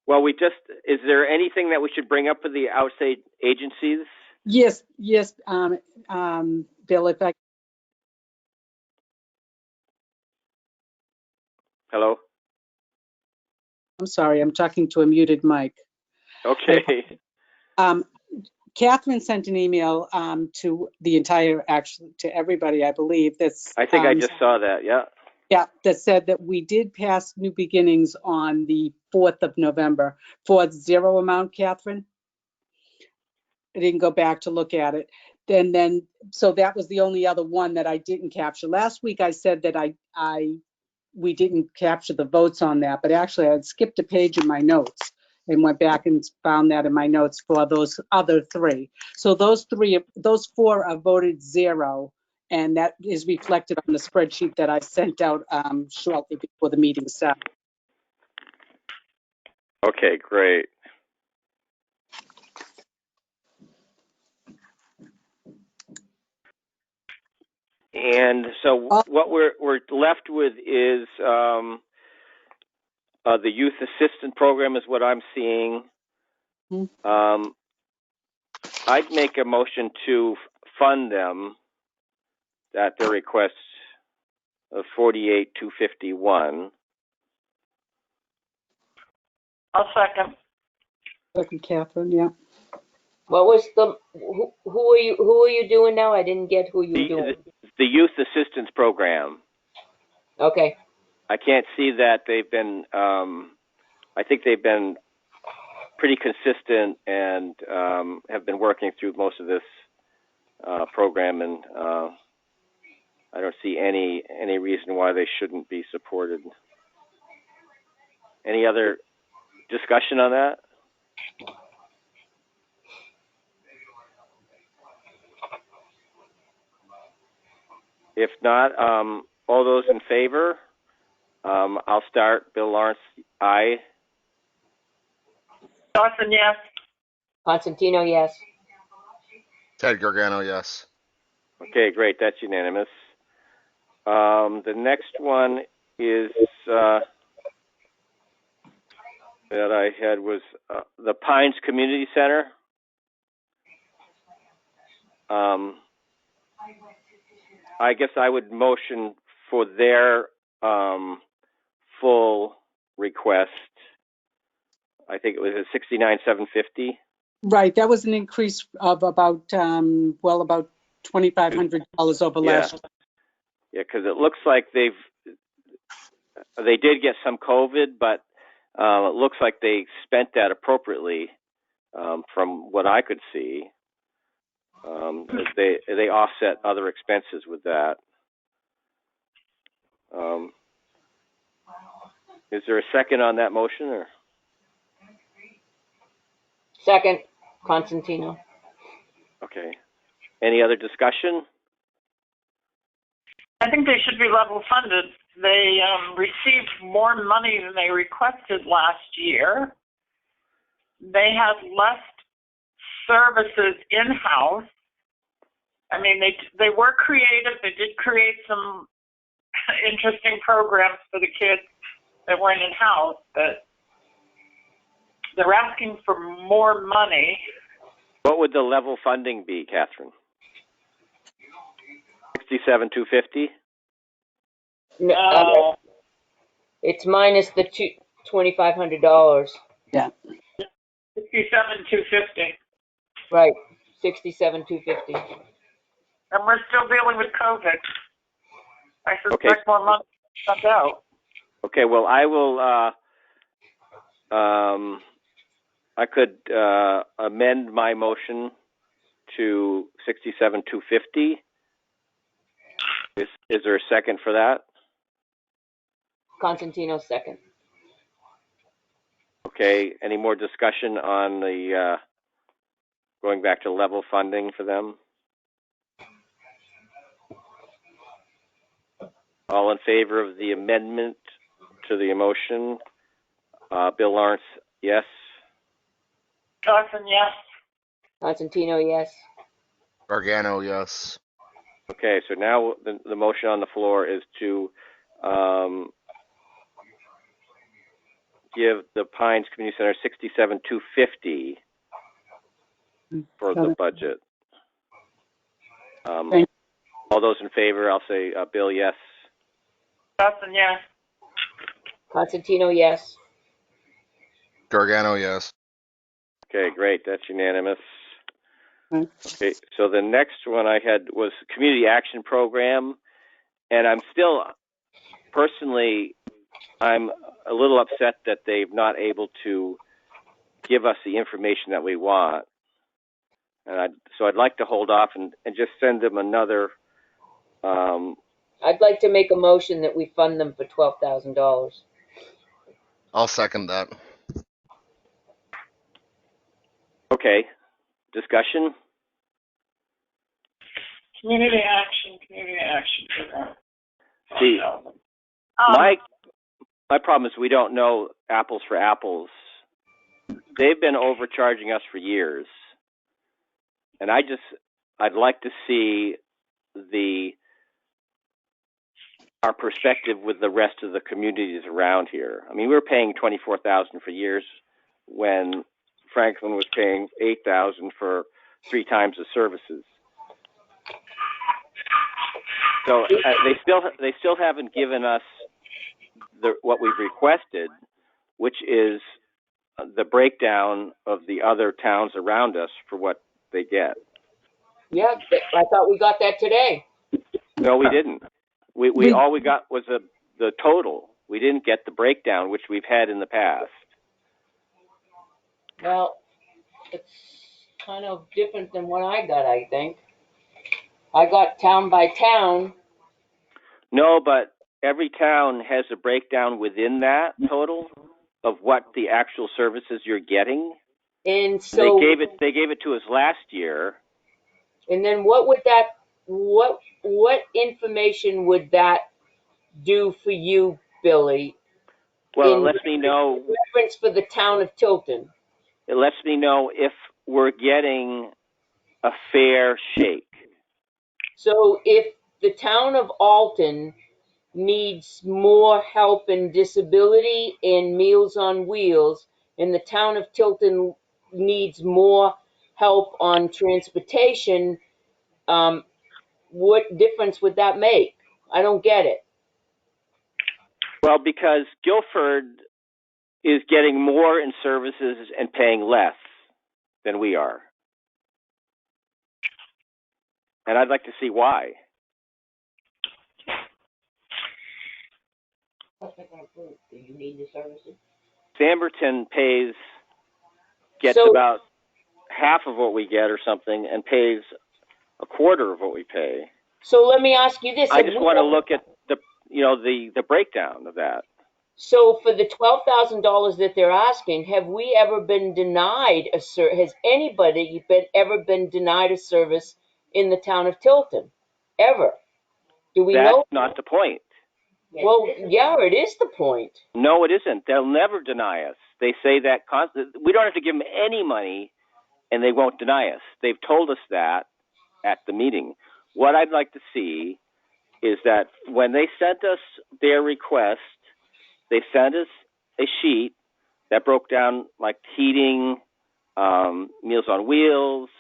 Well, is there anything that we should bring up for the outside agencies? Yes, Bill, if I. Hello? I'm sorry, I'm talking to a muted mic. Okay. Catherine sent an email to the to everybody, I believe. I think I just saw that, yeah. Yeah, that said that we did pass New Beginnings on the 4th of November for zero amount, Catherine. I didn't go back to look at it. So that was the only other one that I didn't capture. Last week I said that I we didn't capture the votes on that, but actually I'd skipped a page in my notes and went back and found that in my notes for those other three. So those four are voted 0, and that is reflected on the spreadsheet that I sent out shortly before the meeting started. Okay, great. And so what we're left with is the youth assistant program is what I'm seeing. I'd make a motion to fund them at their request of $48,251. I'll second. Second, Catherine, yeah. What was the, who are you doing now? I didn't get who you were doing. The youth assistance program. Okay. I can't see that they've been, I think they've been pretty consistent and have been working through most of this program, and I don't see any reason why they shouldn't be supported. Any other discussion on that? If not, all those in favor? I'll start. Bill Lawrence, aye. Dawson, yes. Constantino, yes. Ted Gargano, yes. Okay, great. That's unanimous. The next one is that I had was the Pines Community Center. I guess I would motion for their full request. I think it was at $69,750. Right, that was an increase of about $2,500 over last year. Yeah, because it looks like they did get some COVID, but it looks like they spent that appropriately from what I could see. They offset other expenses with that. Is there a second on that motion? Or? Second, Constantino. Okay. Any other discussion? I think they should be level funded. They received more money than they requested last year. They had less services in-house. I mean, they were creative. They did create some interesting programs for the kids that weren't in-house, but they're asking for more money. What would the level funding be, Catherine? $67,250? No, it's minus the $2,500. Yeah. $67,250. Right, $67,250. And we're still dealing with COVID. I suspect more money stuck out. Okay, well, I will, I could amend my motion to $67,250. Is there a second for that? Constantino, second. Okay, any more discussion on the going back to level funding for them? All in favor of the amendment to the motion? Bill Lawrence, yes. Dawson, yes. Constantino, yes. Gargano, yes. Okay, so now the motion on the floor is to give the Pines Community Center $67,250 for the budget. All those in favor, I'll say Bill, yes. Dawson, yes. Constantino, yes. Gargano, yes. Okay, great. That's unanimous. Okay. Okay, so the next one I had was Community Action Program, and I'm still, personally, I'm a little upset that they've not able to give us the information that we want. And so I'd like to hold off and just send them another I'd like to make a motion that we fund them for $12,000. I'll second that. Okay, discussion? Community action program. See, Um, my problem is we don't know apples for apples. They've been overcharging us for years. And I'd like to see our perspective with the rest of the communities around here. I mean, we were paying $24,000 for years when Franklin was paying $8,000 for 3 times the services. So they still haven't given us what we've requested, which is the breakdown of the other towns around us for what they get. Yeah, I thought we got that today. No, we didn't. We all we got was the total. We didn't get the breakdown, which we've had in the past. Well, it's kind of different than what I got, I think. I got town by town. No, but every town has a breakdown within that total of what the actual services you're getting. And so they gave it to us last year. And then what information would that do for you, Billy? Well, it lets me know. Reference for the town of Tilton. It lets me know if we're getting a fair shake. So if the town of Alton needs more help in disability and Meals on Wheels, and the town of Tilton needs more help on transportation, what difference would that make? I don't get it. Well, because Guilford is getting more in services and paying less than we are. And I'd like to see why. Do you need the services? Samberton gets about half of what we get or something and pays a quarter of what we pay. So let me ask you this. I just want to look at the breakdown of that. So for the $12,000 that they're asking, have we ever been denied has anybody ever been denied a service in the town of Tilton? Ever? Do we know? That's not the point. Well, yeah, it is the point. No, it isn't. They'll never deny us. They say that we don't have to give them any money and they won't deny us. They've told us that at the meeting. What I'd like to see is that when they sent us their request, they sent us a sheet that broke down like heating, Meals on Wheels,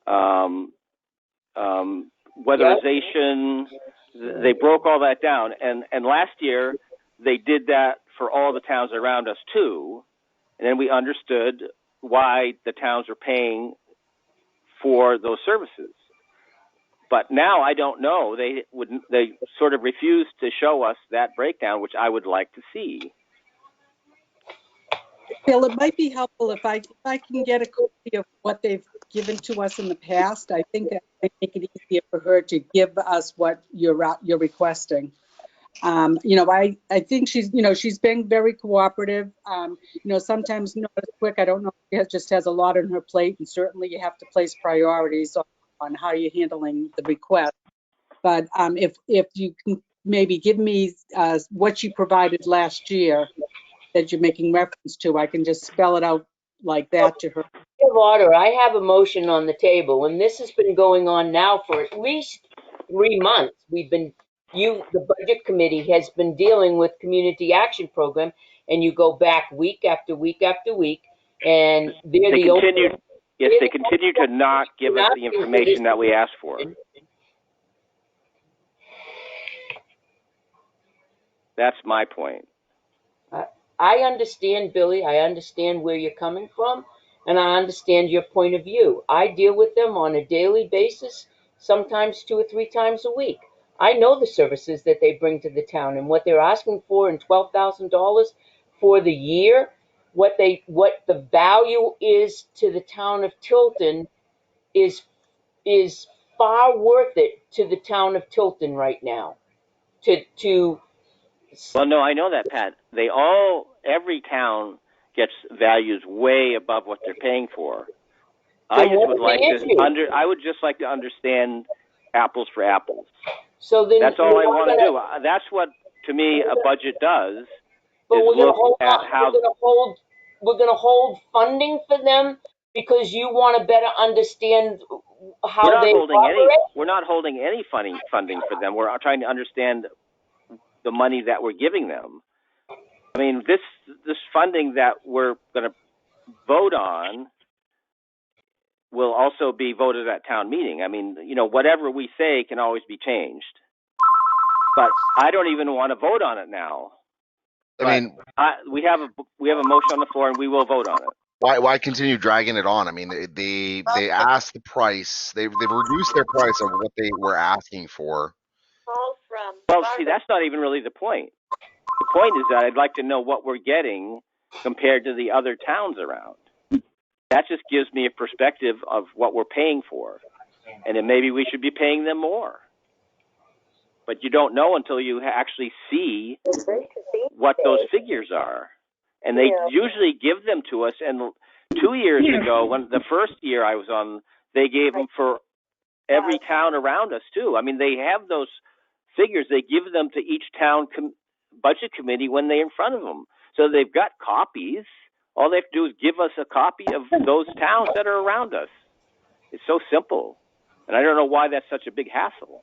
weatherization. They broke all that down. And last year, they did that for all the towns around us too. And then we understood why the towns are paying for those services. But now I don't know. They sort of refused to show us that breakdown, which I would like to see. Bill, it might be helpful if I can get a copy of what they've given to us in the past. I think that might make it easier for her to give us what you're requesting. I think she's been very cooperative. Sometimes not as quick. I don't know if she just has a lot on her plate, and certainly you have to place priorities on how you're handling the request. But if you can maybe give me what you provided last year that you're making reference to, I can just spell it out like that to her. Order. I have a motion on the table, and this has been going on now for at least 3 months. The budget committee has been dealing with community action program, and you go back week after week after week, and they continue to not give us the information that we asked for. That's my point. I understand, Billy. I understand where you're coming from, and I understand your point of view. I deal with them on a daily basis, sometimes 2 or 3 times a week. I know the services that they bring to the town and what they're asking for, and $12,000 for the year. What the value is to the town of Tilton is far worth it to the town of Tilton right now. to. Well, no, I know that, Pat. Every town gets values way above what they're paying for. I Then just what's would like the to issue? I would just like to understand apples for apples. So then That's all we're I not want to gonna, do. That's what, to me, a budget does, but is we're gonna look hold at on, how. we're gonna hold funding for them because you want to better understand We're how not they holding any. operate. We're not holding any funding for them. We're trying to understand the money that we're giving them. I mean, this funding that we're going to vote on will also be voted at town meeting. I mean, whatever we say can always be changed. But I don't even want to vote on it now. I mean, we have a motion on the floor, and we will vote on it. why continue dragging it on? I mean, they asked the price. They've reduced their price of what they were asking for. Well, see, that's not even really the point. The point is that I'd like to know what we're getting compared to the other towns around. That just gives me a perspective of what we're paying for, and then maybe we should be paying them more. But you don't know until you actually see what those figures are. And they usually give them to us. And 2 years ago, when the first year I was on, they gave them for every town around us too. I mean, they have those figures. They give them to each town budget committee when they're in front of them. So they've got copies. All they have to do is give us a copy of those towns that are around us. It's so simple. And I don't know why that's such a big hassle.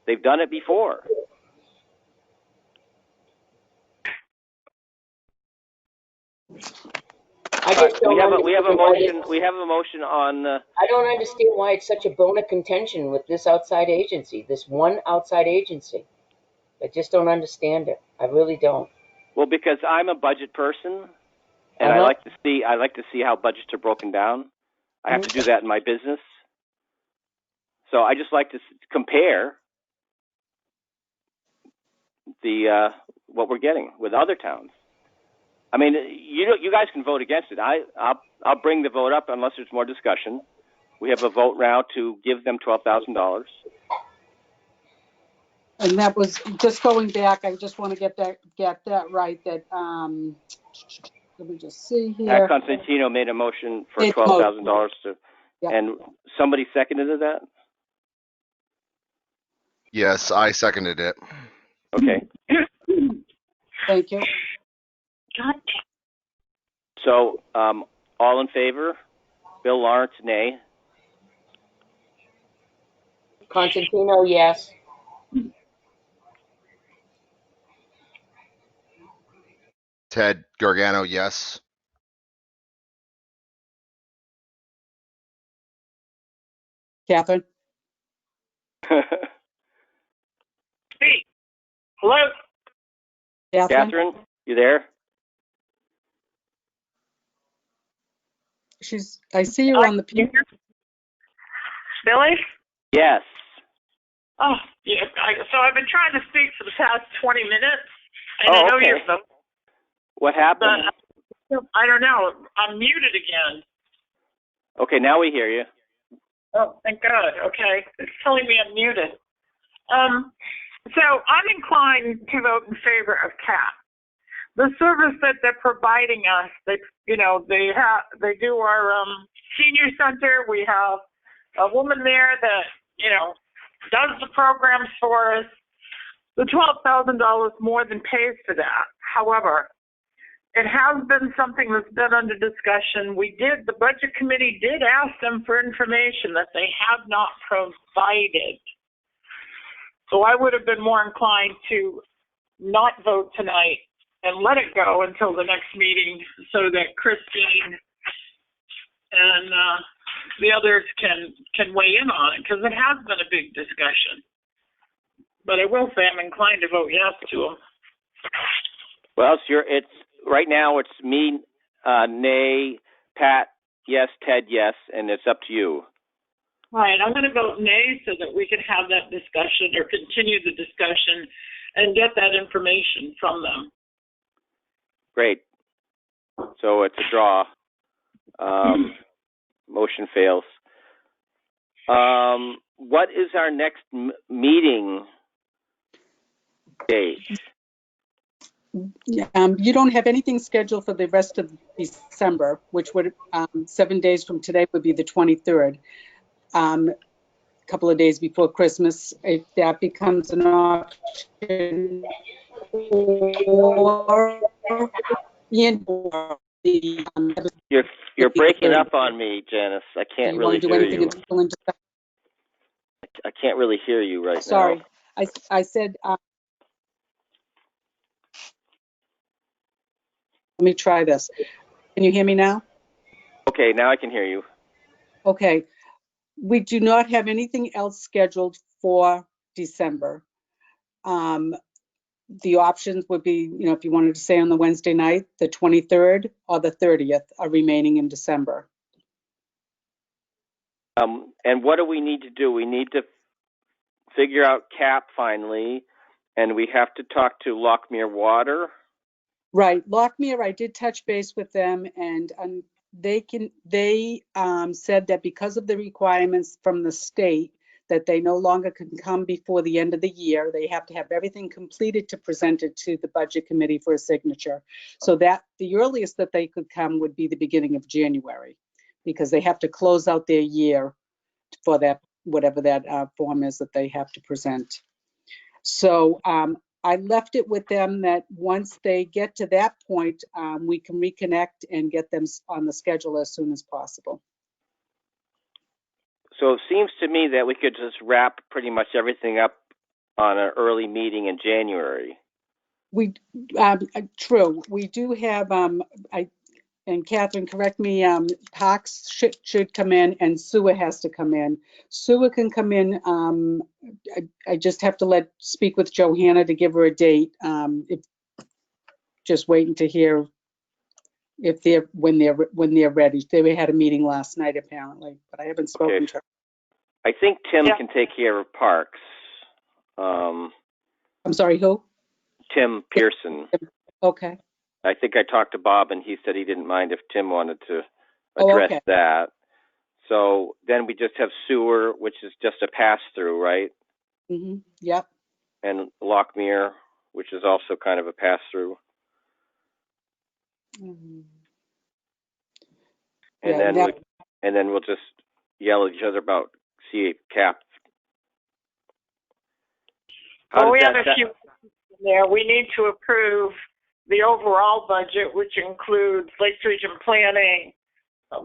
They've done it before. I just don't We have a understand motion. We have a motion on. I don't understand why it's such a bone of contention with this outside agency, this one outside agency. I just don't understand it. I really don't. Well, because I'm a budget person, and I like to see how budgets are broken down. I have to do that in my business. So I just like to compare what we're getting with other towns. I mean, you guys can vote against it. I'll bring the vote up unless there's more discussion. We have a vote now to give them $12,000. And that was just going back. I just want to get that right. That let me just see here. Pat Constantino made a motion for $12,000 and somebody seconded that. Yes, I seconded it. Okay. Thank you. So, all in favor? Bill Lawrence, nay. Constantino, yes. Ted Gargano, yes. Catherine? Hey, hello? Catherine, you there? I see her on the Billy? Yes. Oh, yeah. So I've been trying to speak for the past 20 minutes, and I know okay. you're phone. What happened? But I don't know. I'm muted again. Okay, now we hear you. Oh, thank God. Okay. It's telling me I'm muted. So I'm inclined to vote in favor of CAP. The service that they're providing us, they do our senior center. We have a woman there that, does the programs for us. The $12,000 more than pays for that. However, it has been something that's been under discussion. The budget committee did ask them for information that they have not provided. So I would have been more inclined to not vote tonight and let it go until the next meeting so that Christine and the others can weigh in on it, because it has been a big discussion. But I will say I'm inclined to vote yes to them. Well, it's right now. It's me, nay, Pat, yes, Ted, yes, and it's up to you. All right, I'm going to vote nay so that we can have that discussion or continue the discussion and get that information from them. Great. So it's a draw. Motion fails. What is our next meeting? date? You don't have anything scheduled for the rest of December, which would, 7 days from today would be the 23rd. A couple of days before Christmas, if that becomes an option. Or You're breaking up on me, Janice. I do can't you really want to do hear anything you. until in December? I can't really hear you right now. Sorry, I said, let me try this. Can you hear me now? Okay, now I can hear you. Okay. We do not have anything else scheduled for December. The options would be, if you wanted to stay on the Wednesday night, the 23rd or the 30th are remaining in December. And what do we need to do? We need to figure out cap finally, and we have to talk to Lockmere Water. Right, Lockmere, I did touch base with them, and they said that because of the requirements from the state, that they no longer can come before the end of the year. They have to have everything completed to present it to the budget committee for a signature. So that the earliest that they could come would be the beginning of January, because they have to close out their year for that, whatever that form is that they have to present. So I left it with them that once they get to that point, we can reconnect and get them on the schedule as soon as possible. So it seems to me that we could just wrap pretty much everything up on an early meeting in January. True. We do have, and Catherine, correct me, Parks should come in and Sewer has to come in. Sewer can come in, I just have to speak with Johanna to give her a date. Just waiting to hear if when they're ready. They had a meeting last night apparently, but I haven't spoken to her. I think Tim can take care of Parks. I'm sorry, who? Tim Pearson. Okay. I think I talked to Bob, and he said he didn't mind if Tim wanted to address that. So then we just have Sewer, which is just a pass-through, right? Mm-hmm. Yep. And Lockmere, which is also kind of a pass-through. Mm-hmm. And then we'll just yell at each other about CA cap. Well, we have a few there. We need to approve the overall budget, which includes Lakes Region Planning,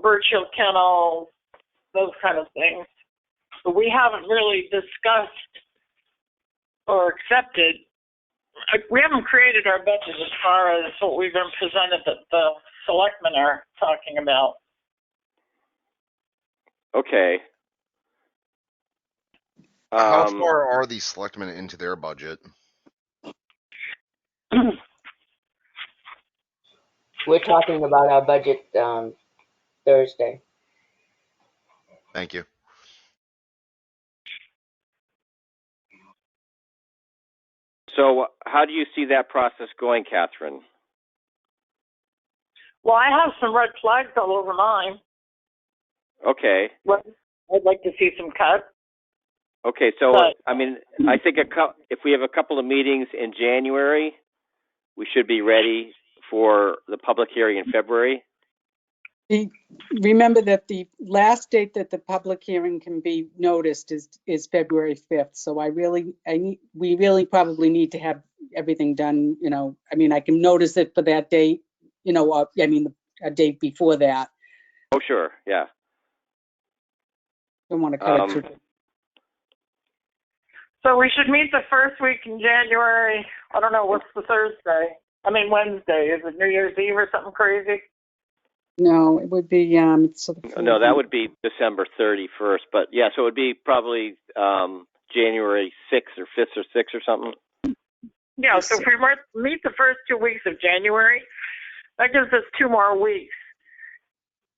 Bird Shield Kennel, those kind of things. But we haven't really discussed or accepted. We haven't created our budget as far as what we've been presented that the selectmen are talking about. Okay. How far are these selectmen into their budget? We're talking about our budget Thursday. Thank you. So how do you see that process going, Catherine? Well, I have some red flags all over mine. Okay. Well, I'd like to see some cut. Okay, so I mean, I think if we have a couple of meetings in January, we should be ready for the public hearing in February. Remember that the last date that the public hearing can be noticed is February 5th. So we really probably need to have everything done, I mean, I can notice it for that date, a date before that. Oh, sure. Yeah. Don't want to cut it too. So we should meet the first week in January. I don't know, what's the Wednesday? Is it New Year's Eve or something crazy? No, it would be, no, that would be December 31st, but yeah, so it would be probably January 6th or 5th or 6th or something. Yeah, so if we meet the first 2 weeks of January, that gives us 2 more weeks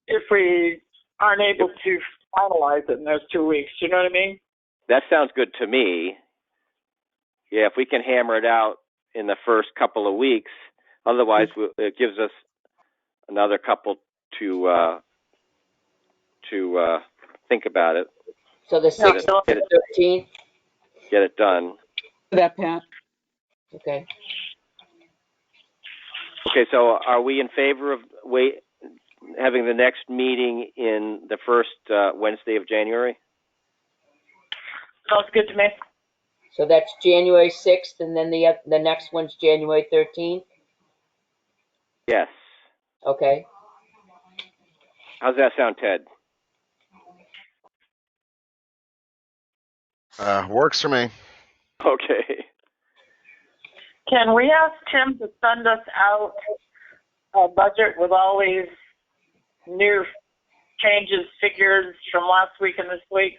if we aren't able to finalize it in those 2 weeks. Do you know what I mean? That sounds good to me. Yeah, if we can hammer it out in the first couple of weeks, otherwise it gives us another couple to think about it. So the 6th, 13th? Get it done. That, Pat. Okay. Okay, so are we in favor of having the next meeting in the first Wednesday of January? Sounds good to me. So that's January 6th, and then the next one's January 13th? Yes. Okay. How's that sound, Ted? Works for me. Okay. Can we ask Tim to send us out a budget with all these new changes, figures from last week and this week?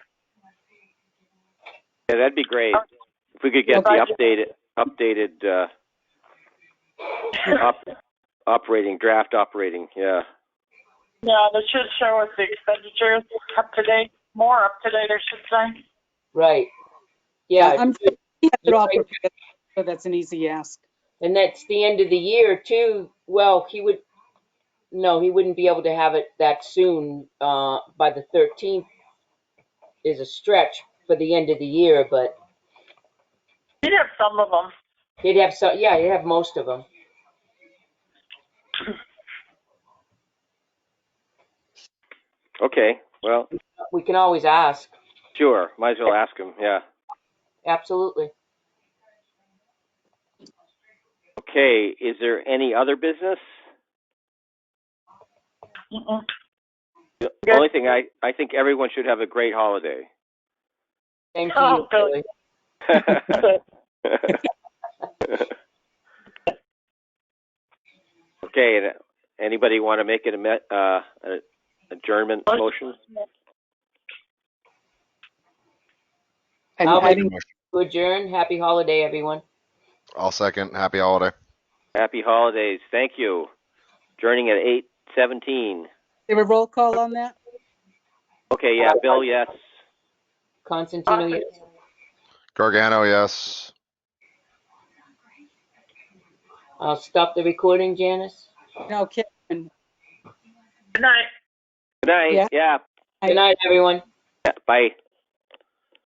Yeah, that'd be great. If we could get the updated draft operating, yeah. Yeah, that should show us the expenditures up to date, more up to date, I should say. Right. Yeah. I'm sure he has it all Right. prepared, so that's an easy ask. And that's the end of the year too. Well, he wouldn't be able to have it that soon. By the 13th is a stretch for the end of the year, but He'd have some of them. he'd have most of them. Okay, well, We can always ask. sure. Might as well ask him, yeah. Absolutely. Okay, is there any other business? Mm-mm. The Good. only thing, I think everyone should have a great holiday. Same to Oh, you, Billy. Billy. Okay, and anybody want to make an adjournment motion? I'll I make think to adjourn. Happy holiday, everyone. I'll second. Happy holiday. Happy holidays. Thank you. Joining at 8:17. there a roll call on that? Okay, yeah, Bill, yes. Constantino, yes. Gargano, yes. I'll stop the recording, Janice. No, Kevin. Good night. Good night. Yeah. Yeah. Good night, everyone. Bye.